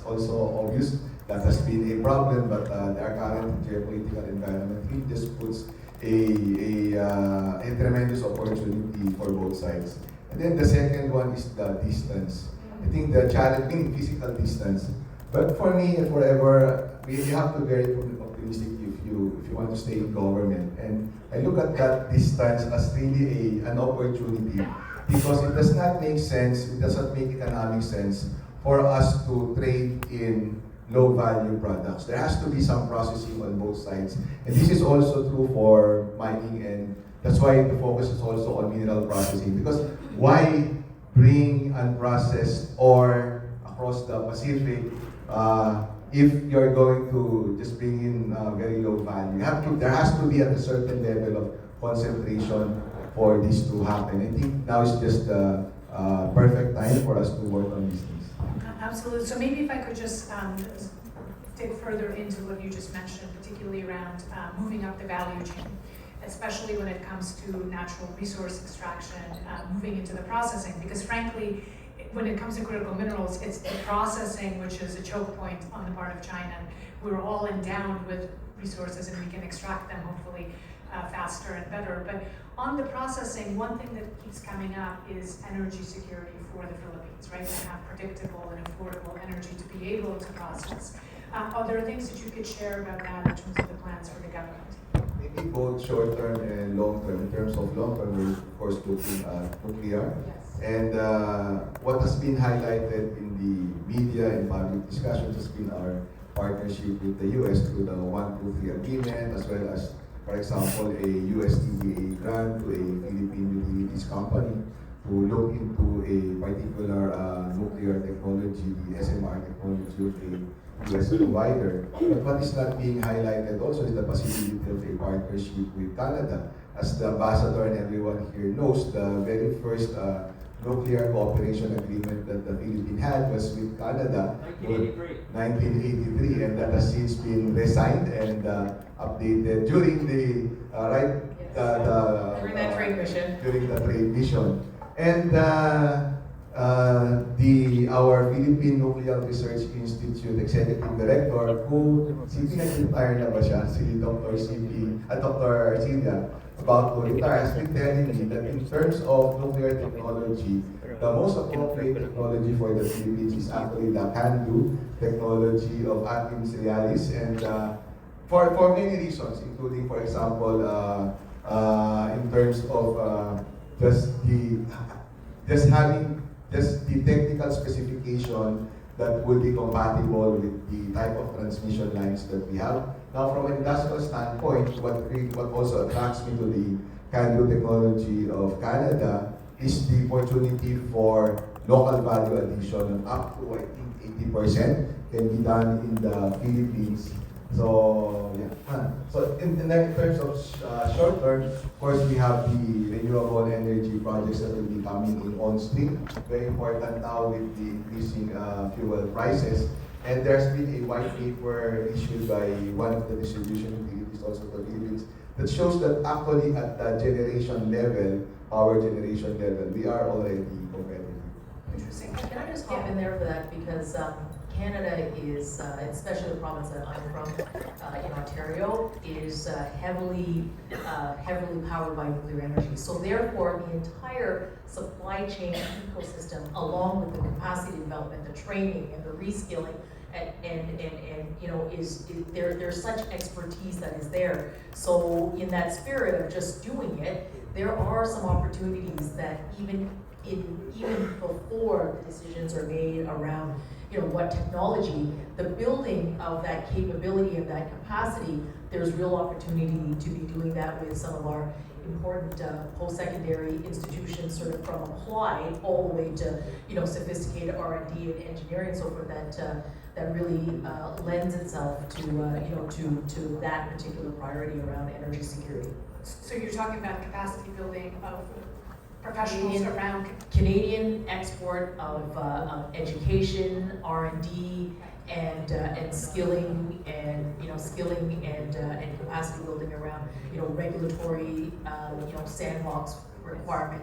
[SPEAKER 6] also obvious that has been a problem, but our current geopolitical environment really just puts a tremendous opportunity for both sides. And then the second one is the distance. I think the challenge, meaning physical distance. But for me and forever, we have to be very optimistic if you want to stay in government. And I look at that distance as really an opportunity, because it does not make sense, it does not make economic sense for us to trade in low value products. There has to be some processing on both sides. And this is also true for mining, and that's why the focus is also on mineral processing. Because why bring unprocessed ore across the Pacific if you're going to just bring in very low value? There has to be at a certain level of concentration for this to happen. I think now is just the perfect time for us to work on these things.
[SPEAKER 2] Absolutely. So maybe if I could just dig further into what you just mentioned, particularly around moving up the value chain, especially when it comes to natural resource extraction, moving into the processing, because frankly, when it comes to critical minerals, it's the processing which is a choke point on the part of China. We're all endowed with resources and we can extract them hopefully faster and better. But on the processing, one thing that keeps coming up is energy security for the Philippines, right? To have predictable and affordable energy to be able to process. Are there things that you could share about that in terms of the plans for the government?
[SPEAKER 6] Maybe both short-term and long-term. In terms of long-term, we're of course looking at nuclear.
[SPEAKER 2] Yes.
[SPEAKER 6] And what has been highlighted in the media and public discussions has been our partnership with the US through the 123 agreement, as well as, for example, a USTDA grant to a Philippine utilities company to look into a particular nuclear technology, the SMR technology of a US provider. But what is not being highlighted also is the possibility of a partnership with Canada. As the ambassador and everyone here knows, the very first nuclear cooperation agreement that the Philippines had was with Canada. 1983, and that has since been resigned and updated during the
[SPEAKER 7] During that trade mission.
[SPEAKER 6] during the trade mission. And our Philippine Nuclear Research Institute Executive Director, who nag-retire na ba siya, si Dr. Arcilia, about to retire, has been telling me that in terms of nuclear technology, the most appropriate technology for the Philippines is actually the CANDU technology of Atoms Realis, and for many reasons, including, for example, in terms of just the technical specification that would be compatible with the type of transmission lines that we have. Now, from an industrial standpoint, what also attracts me to the CANDU technology of Canada is the opportunity for local value addition, up to, I think, 80% can be done in the Philippines. So, yeah. So, in terms of short term, of course, we have the renewable energy projects that will be coming in on stream. Very important now with the increasing fuel prices. And there's been a white paper issued by one of the distribution utilities, also the Philippines, that shows that actually at the generation level, power generation level, we are already competitive.
[SPEAKER 2] Interesting.
[SPEAKER 7] Can I just hop in there for that, because Canada is, especially the province that I'm from, in Ontario, is heavily powered by nuclear energy. So therefore, the entire supply chain ecosystem, along with the capacity development, the training, and the reskilling, and you know, there's such expertise that is there. So in that spirit of just doing it, there are some opportunities that even before the decisions are made around, you know, what technology, the building of that capability and that capacity, there's real opportunity to be doing that with some of our important post-secondary institutions, sort of from applied all the way to, you know, sophisticated R&D and engineering, so forth, that really lends itself to, you know, to that particular priority around energy security.
[SPEAKER 2] So you're talking about capacity building of professionals around
[SPEAKER 7] Canadian export of education, R&D, and skilling, and and capacity building around, you know, regulatory, you know, sandbox requirement,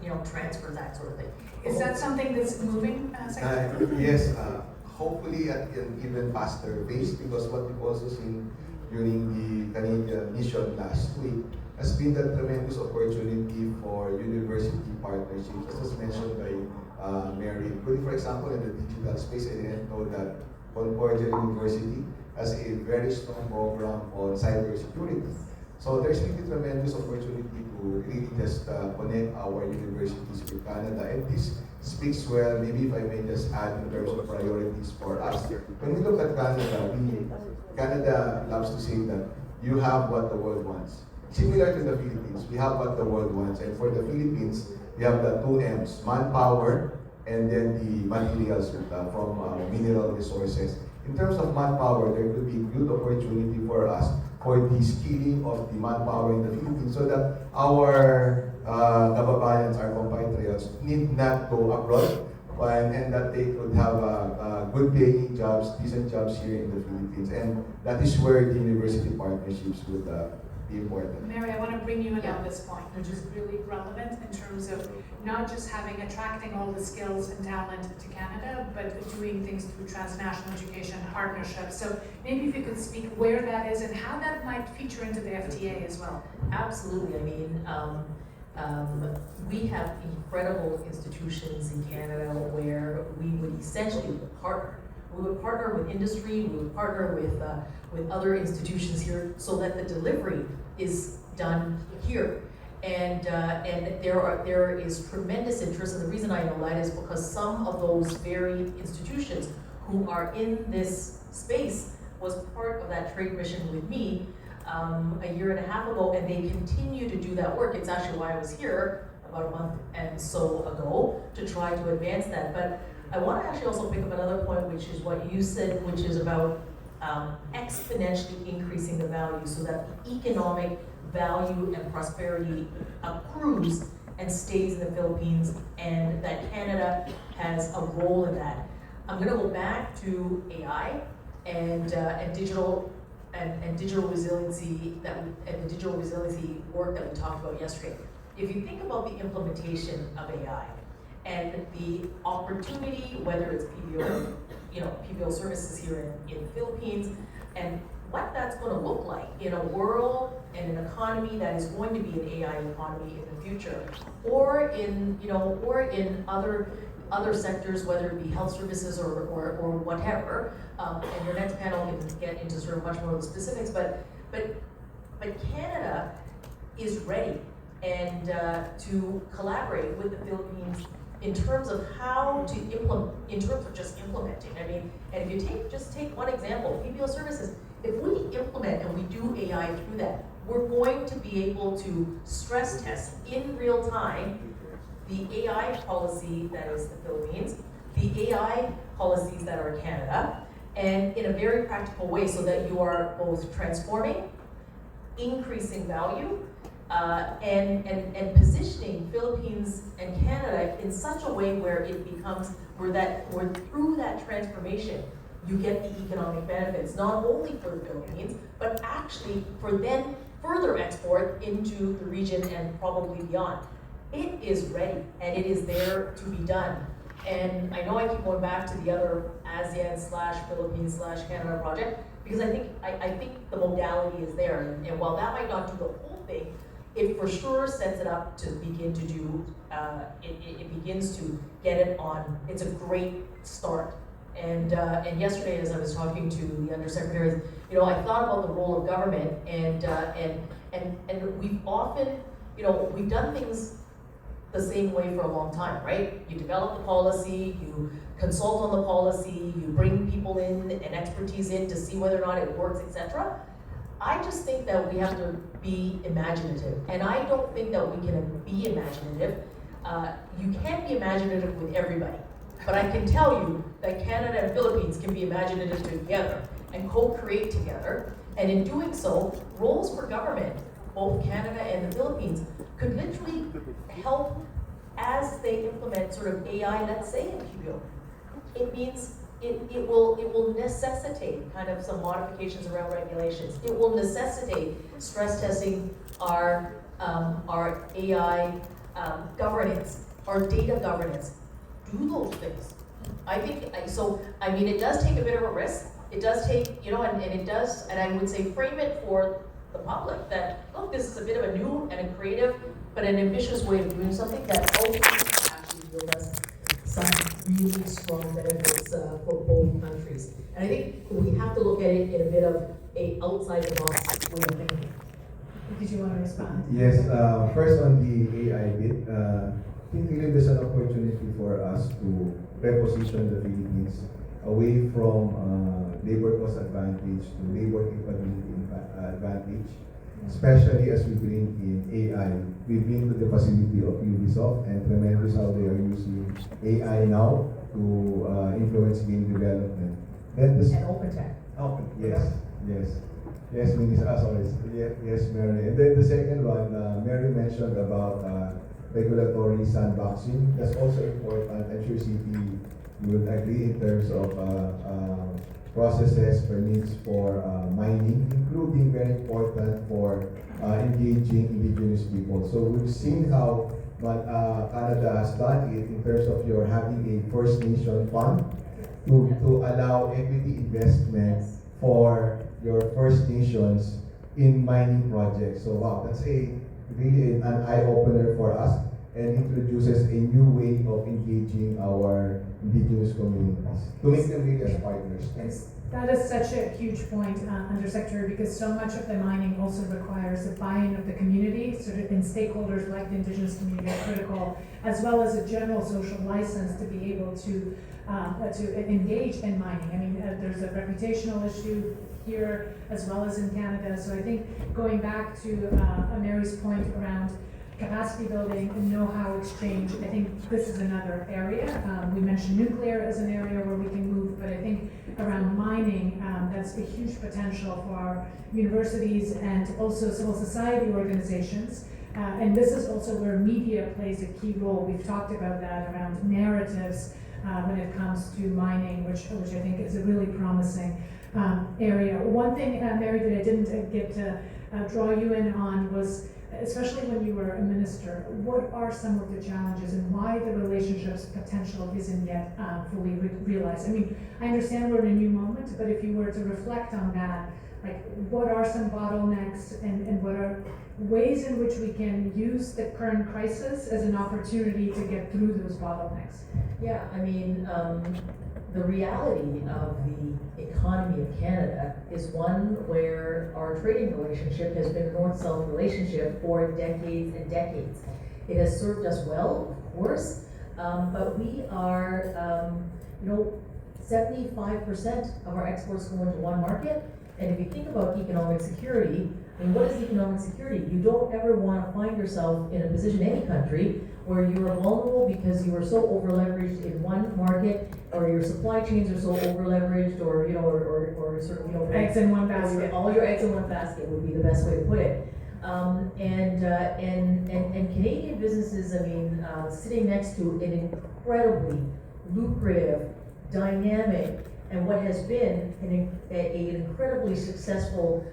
[SPEAKER 7] you know, transfers, that sort of thing.
[SPEAKER 2] Is that something that's moving, Secretary?
[SPEAKER 6] Yes, hopefully at an even faster pace, because what we've also seen during the Canadian mission last week has been that tremendous opportunity for university partnerships, as was mentioned by Mary. For example, in the digital space, I didn't know that Concordia University has a very strong program on cybersecurity. So there's really tremendous opportunity to really just connect our universities with Canada, and this speaks well, maybe if I may just add in terms of priorities for us. When we look at Canada loves to say that you have what the world wants. Similar to the Philippines, we have what the world wants, and for the Philippines, we have the 2 M's, manpower, and then the materials from mineral resources. In terms of manpower, there could be good opportunity for us for the skilling of the manpower in the Philippines, so that our kababayans, our compatriots, need not go abroad, and that they could have good paying jobs, decent jobs here in the Philippines. And that is where the university partnerships would be important.
[SPEAKER 2] Mary, I want to bring you in on this point, which is really relevant in terms of not just attracting all the skills and talent to Canada, but doing things through transnational education partnerships. So maybe if you could speak where that is and how that might feature into the FTA as well.
[SPEAKER 7] Absolutely. I mean, we have incredible institutions in Canada where we would essentially partner. We would partner with industry, we would partner with other institutions here, so that the delivery is done here. And there is tremendous interest, and the reason I know that is because some of those very institutions who are in this space was part of that trade mission with me a year and a half ago, and they continue to do that work. It's actually why I was here about a month and so ago, to try to advance that. But I want to actually also pick up another point, which is what you said, which is about exponentially increasing the value, so that the economic value and prosperity accrues and stays in the Philippines, and that Canada has a role in that. I'm going to go back to AI and digital resiliency and the digital resiliency work that we talked about yesterday. If you think about the implementation of AI and the opportunity, whether it's PBO, PBO services here in the Philippines, and what that's going to look like in a world and an economy that is going to be an AI economy in the future, or in other sectors, whether it be health services or whatever. And your next panel can get into sort of much more of the specifics, but Canada is ready and to collaborate with the Philippines in terms of how to implement, in terms of just implementing. I mean, and if you take one example, PBO services. If we implement and we do AI through that, we're going to be able to stress test in real time the AI policy that is the Philippines, the AI policies that are Canada, and in a very practical way so that you are both transforming, increasing value, and positioning Philippines and Canada in such a way where it becomes, where through that transformation, you get the economic benefits, not only for the Philippines, but actually for then further export into the region and probably beyond. It is ready, and it is there to be done. And I know I keep going back to the other ASEAN/Philippines/Canada project, because I think the modality is there. And while that might not do the whole thing, it for sure sets it up to begin to do, it begins to get it on. It's a great start. And yesterday, as I was talking to the undersecretaries, I thought about the role of government, and we've often, we've done things the same way for a long time, right? You develop the policy, you consult on the policy, you bring people in and expertise in to see whether or not it works, etc. I just think that we have to be imaginative, and I don't think that we can be imaginative. You can't be imaginative with everybody. But I can tell you that Canada and Philippines can be imaginative together and co-create together. And in doing so, roles for government, both Canada and the Philippines, could literally help as they implement sort of AI, let's say in PBO. It means it will necessitate kind of some modifications around regulations. It will necessitate stress testing our AI governance, our data governance. Do those things. I think, so, I mean, it does take a bit of a risk. It does take, and it does, and I would say frame it for the public that, look, this is a bit of a new and a creative, but an ambitious way of doing something that ultimately actually yield us some really strong benefits for both countries. And I think we have to look at it in a bit of a outside the box way of thinking.
[SPEAKER 1] Did you want to respond?
[SPEAKER 6] Yes, first on the AI bit, I think really there's an opportunity for us to reposition the Philippines away from labor cost advantage to labor capability advantage, especially as we bring in AI. We've been to the facility of Ubisoft, and tremendous how they are using AI now to influence game development. Then this,
[SPEAKER 7] And open tech.
[SPEAKER 6] open, yes, Minister, sorry, yes, Mary. And then the second one, Mary mentioned about regulatory sandboxing. That's also important. I'm sure CP would agree in terms of processes, permits for mining, including very important for engaging indigenous people. So we've seen how Canada has done it in terms of your having a First Nation fund to allow equity investment for your First Nations in mining projects. So wow, that's really an eye-opener for us, and introduces a new way of engaging our indigenous communities to make them really as partners.
[SPEAKER 1] That is such a huge point, Undersecretary, because so much of the mining also requires the buy-in of the community, sort of, and stakeholders like the indigenous community are critical, as well as a general social license to be able to engage in mining. I mean, there's a reputational issue here as well as in Canada. So I think going back to Mary's point around capacity building and know-how exchange, I think this is another area. We mentioned nuclear as an area where we can move, but I think around mining, that's a huge potential for our universities and also civil society organizations And this is also where media plays a key role. We've talked about that around narratives when it comes to mining, which I think is a really promising area. One thing, Mary, that I didn't get to draw you in on was, especially when you were a minister, what are some of the challenges and why the relationship's potential isn't yet fully realized? I mean, I understand we're in a new moment, but if you were to reflect on that, like what are some bottlenecks and what are ways in which we can use the current crisis as an opportunity to get through those bottlenecks?
[SPEAKER 7] Yeah, I mean, the reality of the economy of Canada is one where our trading relationship has been a north-south relationship for decades and decades. It has served us well, of course, but we are, 75% of our exports go into one market. And if you think about economic security, I mean, what is economic security? You don't ever want to find yourself in a position in any country where you are vulnerable because you are so over leveraged in one market, or your supply chains are so over leveraged, or sort of
[SPEAKER 1] Eggs in one basket.
[SPEAKER 7] all your eggs in one basket would be the best way to put it. And Canadian businesses, I mean, sitting next to an incredibly lucrative, dynamic, and what has been an incredibly successful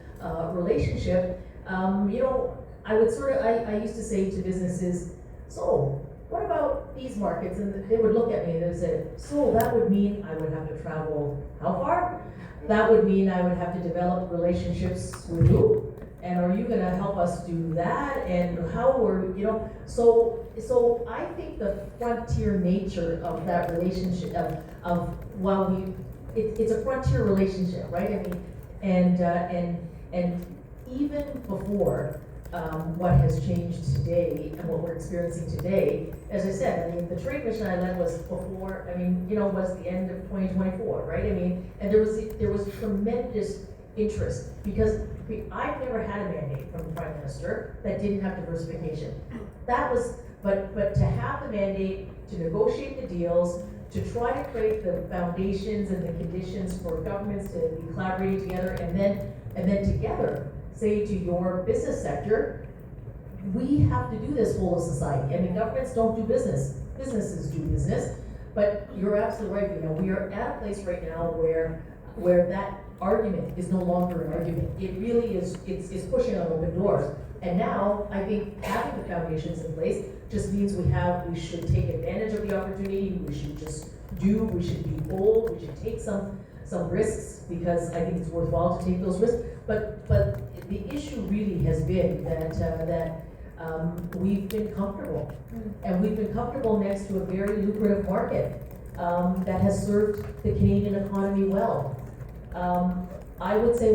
[SPEAKER 7] relationship, I would I used to say to businesses, so what about these markets? And they would look at me and they would say, so that would mean I would have to travel how far? That would mean I would have to develop relationships with you. And are you gonna help us do that? And how are, so I think the frontier nature of that relationship, it's a frontier relationship, right? I mean, and even before what has changed today and what we're experiencing today, as I said, I mean, the trade mission I led was before, was the end of 2024, right? I mean, and there was tremendous interest because I've never had a mandate from the Prime Minister that didn't have diversification. That was, but to have the mandate, to negotiate the deals, to try to create the foundations and the conditions for governments to be collaborating together, and then together say to your business sector, we have to do this whole of society. I mean, governments don't do business, businesses do business, but you're absolutely right. We are at a place right now where that argument is no longer an argument. It really is, it's pushing on open doors. And now, I think having the foundations in place just means we should take advantage of the opportunity, we should be bold, we should take some risks, because I think it's worthwhile to take those risks. But the issue really has been that we've been comfortable. And we've been comfortable next to a very lucrative market that has served the Canadian economy well. I would say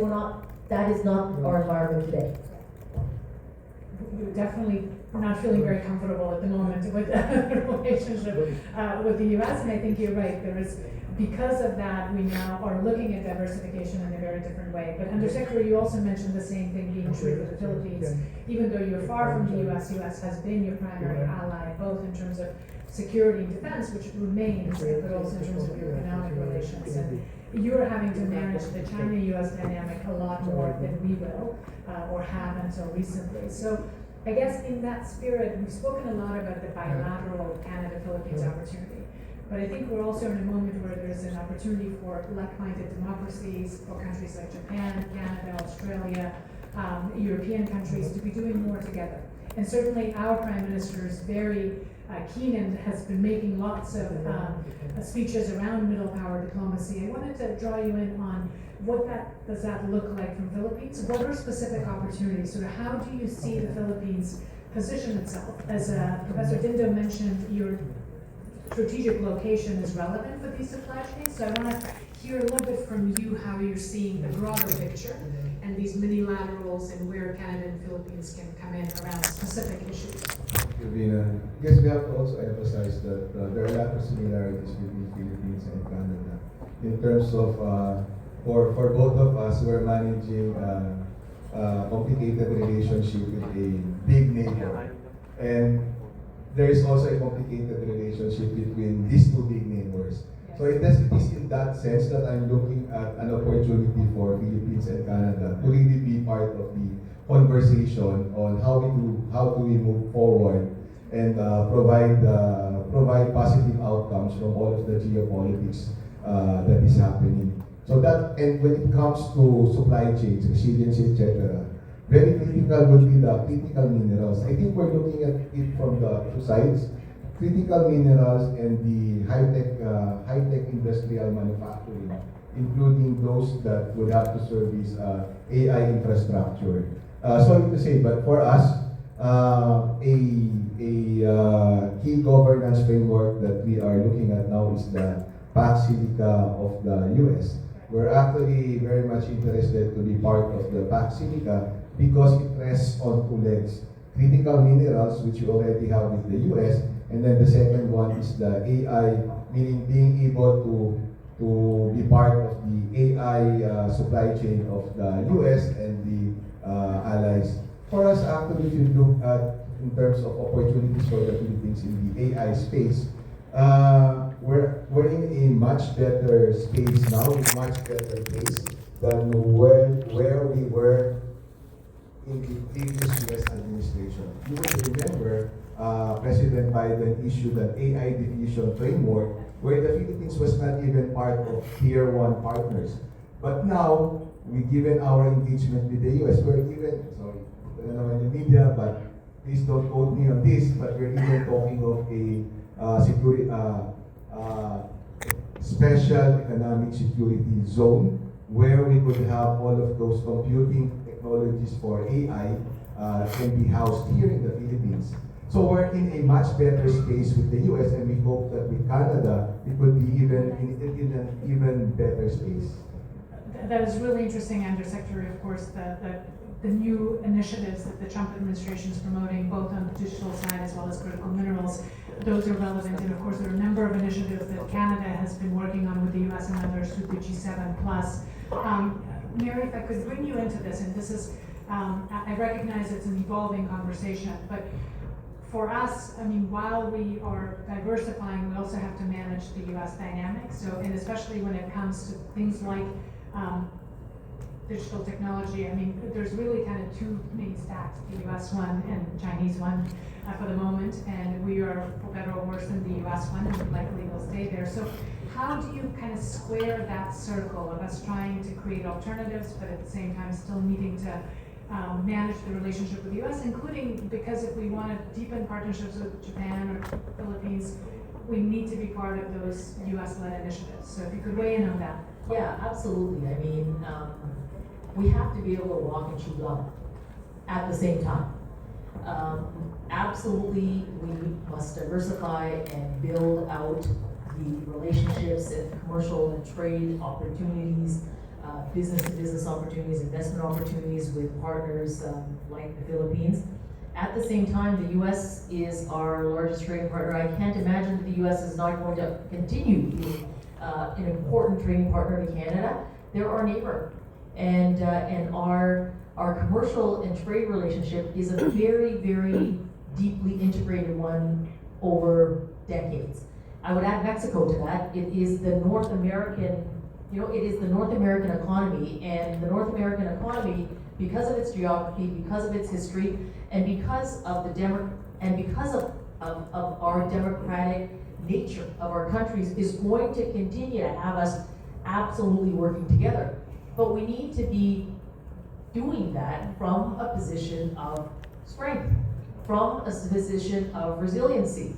[SPEAKER 7] that is not our environment today.
[SPEAKER 1] You're definitely not feeling very comfortable at the moment with the relationship with the US, and I think you're right. Because of that, we now are looking at diversification in a very different way. But Undersecretary, you also mentioned the same thing being true for the Philippines. Even though you're far from the US has been your primary ally, both in terms of security and defense, which remains, but also in terms of your economic relations. And you're having to manage the China-US dynamic a lot more than we will, or have until recently. So I guess in that spirit, we've spoken a lot about the bilateral Canada-Philippines opportunity. But I think we're also in a moment where there's an opportunity for like-minded democracies, for countries like Japan, Canada, Australia, European countries to be doing more together. And certainly our Prime Minister is very keen and has been making lots of speeches around middle power diplomacy. I wanted to draw you in on does that look like from Philippines? What are specific opportunities? Sort of how do you see the Philippines position itself? As Professor Dindo mentioned, your strategic location is relevant for these supply chains. So I want to hear a little bit from you how you're seeing the broader picture and these mini-laterals and where Canada and Philippines can come in around specific issues.
[SPEAKER 6] I guess we have to also emphasize that there are a lot of similarities between Philippines and Canada in terms of, for both of us, we're managing a complicated relationship with a big neighbor. And there is also a complicated relationship between these two big neighbors. So it is in that sense that I'm looking at an opportunity for Philippines and Canada to really be part of the conversation on how we do we move forward and provide positive outcomes from all of the geopolitics that is happening. So that, and when it comes to supply chains, resilience, etc., very critical will be the critical minerals. I think we're looking at it from the two sides: critical minerals and the high-tech industrial manufacturing, including those that would have to service AI infrastructure. Sorry to say, but for us, a key governance framework that we are looking at now is the PAC Silica of the US. We're actually very much interested to be part of the PAC Silica because it rests on two legs: critical minerals, which we already have with the US, and then the second one is the AI, meaning being able to be part of the AI supply chain of the US and the allies. For us, actually, if you look at in terms of opportunities for the Philippines in the AI space, we're in a much better space now, with much better pace than where we were in the previous US administration. You would remember President Biden issued an AI diffusion framework where the Philippines was not even part of Tier 1 partners. But now, given our engagement with the US, we're even, sorry, I don't know in the media, but please don't quote me on this, but we're even talking of a special economic security zone where we could have all of those computing technologies for AI can be housed here in the Philippines. So we're in a much better space with the US, and we hope that with Canada, it could be even in an even better space.
[SPEAKER 2] That is really interesting, Undersecretary. Of course, the new initiatives that the Trump administration is promoting, both on the digital side as well as critical minerals, those are relevant. And of course, there are a number of initiatives that Canada has been working on with the US and others through the G7+. Mary, if I could bring you into this, and this is, I recognize it's an evolving conversation, but for us, I mean, while we are diversifying, we also have to manage the US dynamics. So, and especially when it comes to things like digital technology, I mean, there's really kind of two main stacks, the US one and the Chinese one for the moment, and we are, for better or worse, than the US one, and likely will stay there. So how do you kind of square that circle of us trying to create alternatives, but at the same time still needing to manage the relationship with the US, including because if we want to deepen partnerships with Japan or Philippines, we need to be part of those US-led initiatives. So if you could weigh in on that.
[SPEAKER 7] Yeah, absolutely. I mean, we have to be able to walk and chew gum at the same time. Absolutely, we must diversify and build out the relationships and commercial and trade opportunities, business-to-business opportunities, investment opportunities with partners like the Philippines. At the same time, the U.S. is our largest trading partner. I can't imagine that the U.S. is not going to continue being an important trading partner to Canada. They're our neighbor, and our commercial and trade relationship is a very, very deeply integrated one over decades. I would add Mexico to that. It is the North American, it is the North American economy, and the North American economy, because of its geography, because of its history, and because of of our democratic nature of our countries, is going to continue to have us absolutely working together. But we need to be doing that from a position of strength, from a position of resiliency.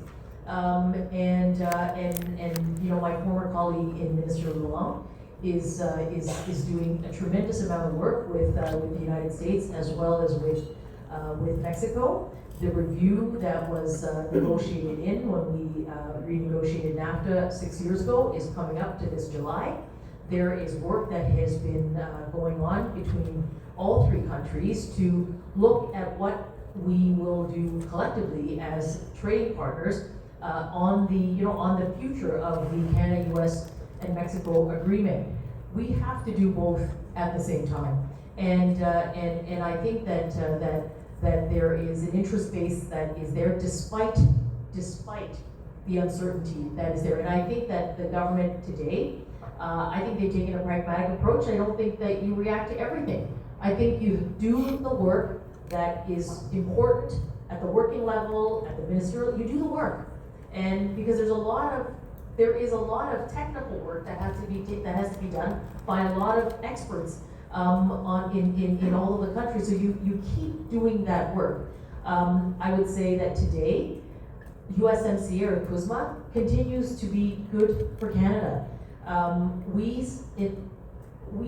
[SPEAKER 7] My former colleague in Minister Luong is doing a tremendous amount of work with the United States as well as with Mexico. The review that was negotiated when we renegotiated NAFTA 6 years ago is coming up to this July. There is work that has been going on between all three countries to look at what we will do collectively as trading partners on the future of the Canada, U.S. and Mexico agreement. We have to do both at the same time, and I think that there is an interest base that is there despite the uncertainty that is there. And I think that the government today, I think they've taken a pragmatic approach. I don't think that you react to everything. I think you do the work that is important at the working level, at the ministerial, you do the work. And because there is a lot of technical work that has to be done by a lot of experts in all of the countries. So you keep doing that work. I would say that today, USMCA or CUSMA continues to be good for Canada. We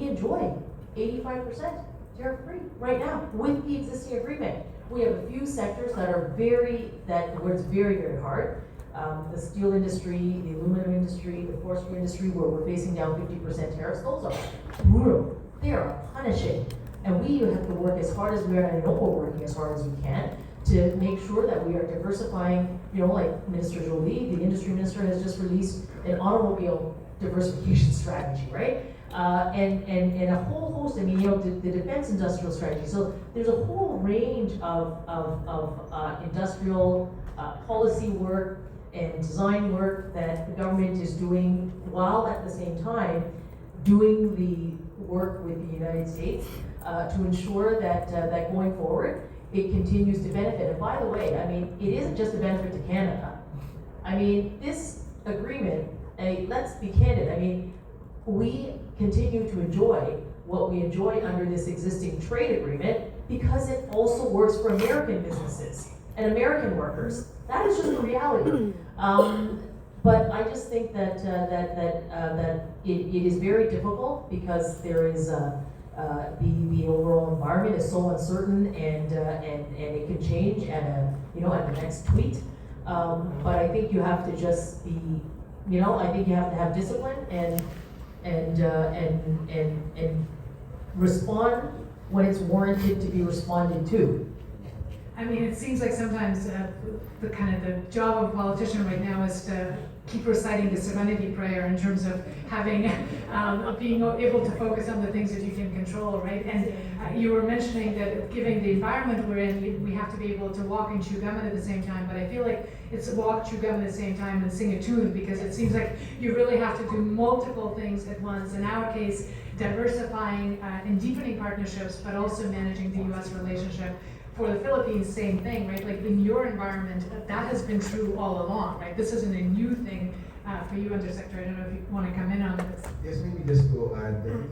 [SPEAKER 7] enjoy 85% tariff-free right now with the existing agreement. We have a few sectors where it's very, very hard. The steel industry, the aluminum industry, the forestry industry, where we're facing down 50% tariffs. Those are brutal. They are punishing. And we have to work as hard as we are, and I know we're working as hard as we can, to make sure that we are diversifying, like Minister Jolie, the industry minister, has just released an automobile diversification strategy, right? And a whole host, the defense industrial strategy. So there's a whole range of industrial policy work and design work that the government is doing, while at the same time doing the work with the United States to ensure that going forward, it continues to benefit. And by the way, it isn't just a benefit to Canada. This agreement, let's be candid, we continue to enjoy what we enjoy under this existing trade agreement because it also works for American businesses and American workers. That is just the reality. But I just think that it is very difficult because there is the overall environment is so uncertain and it can change at the next tweet. But I think you have to just be, I think you have to have discipline and respond when it's warranted to be responded to.
[SPEAKER 1] It seems like sometimes the job of a politician right now is to keep reciting the serenity prayer in terms of having, being able to focus on the things that you can control, right? And you were mentioning that given the environment we're in, we have to be able to walk and chew gum at the same time, but I feel like it's walk, chew gum at the same time and sing a tune, because it seems like you really have to do multiple things at once. In our case, diversifying and deepening partnerships, but also managing the US relationship. For the Philippines, same thing, right? Like in your environment, that has been true all along, right? This isn't a new thing for you, Undersecretary. I don't know if you want to come in on this.
[SPEAKER 6] Yes, maybe just to add that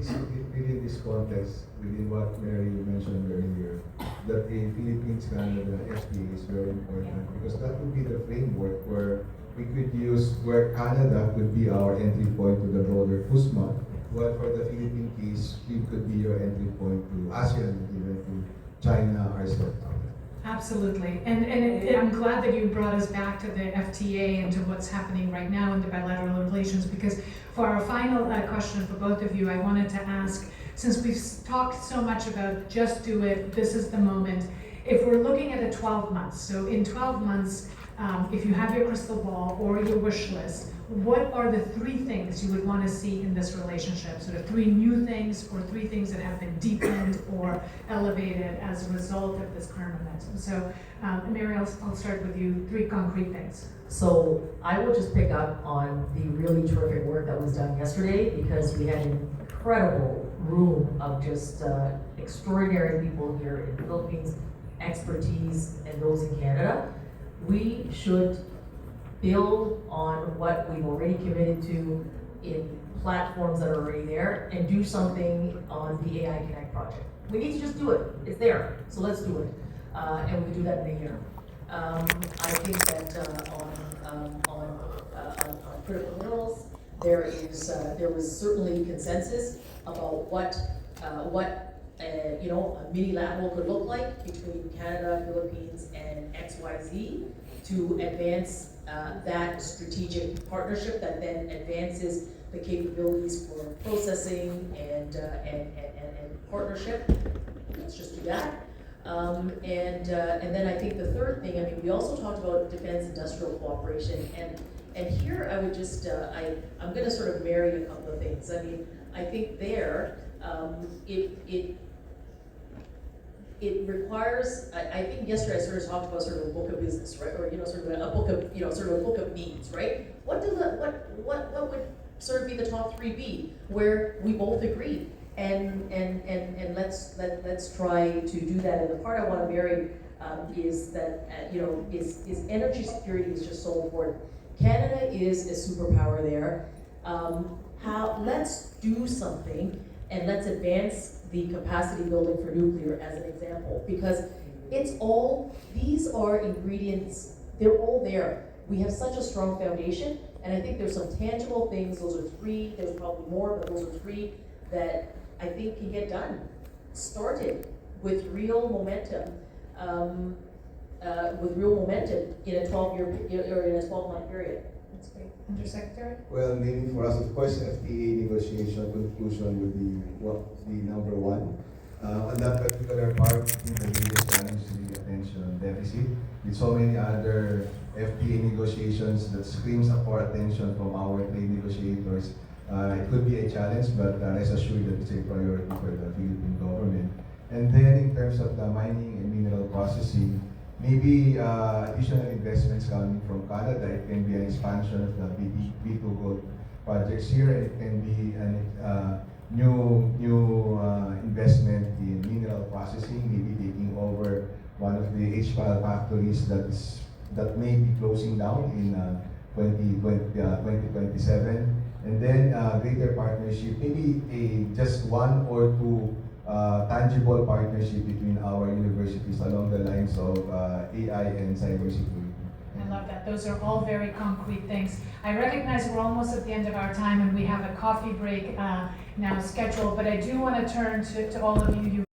[SPEAKER 6] within this context, within what Mary mentioned earlier, that the Philippines-Canada FTA is very important, because that would be the framework where we could use, where Canada could be our entry point to the broader CUSMA, while for the Philippine case, it could be your entry point to ASEAN, even to China or South Africa.
[SPEAKER 1] Absolutely, and I'm glad that you brought us back to the FTA and to what's happening right now in the bilateral relations, because for our final question for both of you, I wanted to ask, since we've talked so much about just do it, this is the moment, if we're looking at a 12 months, so in 12 months, if you have your crystal ball or your wish list, what are the 3 things you would want to see in this relationship? So the 3 new things or 3 things that have been deepened or elevated as a result of this current momentum. So Mary, I'll start with you, 3 concrete things.
[SPEAKER 7] So I will just pick up on the really terrific work that was done yesterday, because we had an incredible room of just extraordinary people here in the Philippines, expertise, and those in Canada. We should build on what we've already committed to in platforms that are already there and do something on the AI Connect project. We need to just do it. It's there, so let's do it. And we do that in a year. I think that on critical minerals, there was certainly consensus about what a mini lateral could look like between Canada, Philippines, and XYZ to advance that strategic partnership that then advances the capabilities for processing and partnership. Let's just do that. And then I think the third thing, we also talked about defense industrial cooperation, and here I would just, I'm going to sort of marry a couple of things. I think there, it requires, I think yesterday I sort of talked about sort of a book of business, right? Or, sort of a book of, sort of a book of needs, right? What would sort of be the top 3 be where we both agree? and let's try to do that. And the part I want to marry is that is energy security is just so important. Canada is a superpower there. Let's do something and let's advance the capacity building for nuclear as an example, because these are ingredients, they're all there. We have such a strong foundation, and I think there's some tangible things, those are three, there's probably more, but those are three that I think can get done, started with real momentum, in a 12-year or in a 12-month period.
[SPEAKER 1] That's great. Undersecretary?
[SPEAKER 6] Well, maybe for us, of course, FTA negotiation conclusion would be the number one. On that particular part, I think the biggest challenge is the attention deficit. With so many other FTA negotiations that screams for attention from our trade negotiators, it could be a challenge, but rest assured that it's a priority for the Philippine government. And then in terms of the mining and mineral processing, maybe additional investments coming from Canada. It can be an expansion of the B2 Gold projects here. It can be a new investment in mineral processing, maybe taking over one of the HPAL factories that may be closing down in 2027. And then greater partnership, maybe just one or two tangible partnership between our universities along the lines of AI and cybersecurity.
[SPEAKER 1] I love that. Those are all very concrete things. I recognize we're almost at the end of our time and we have a coffee break now scheduled, but I do want to turn to all of you.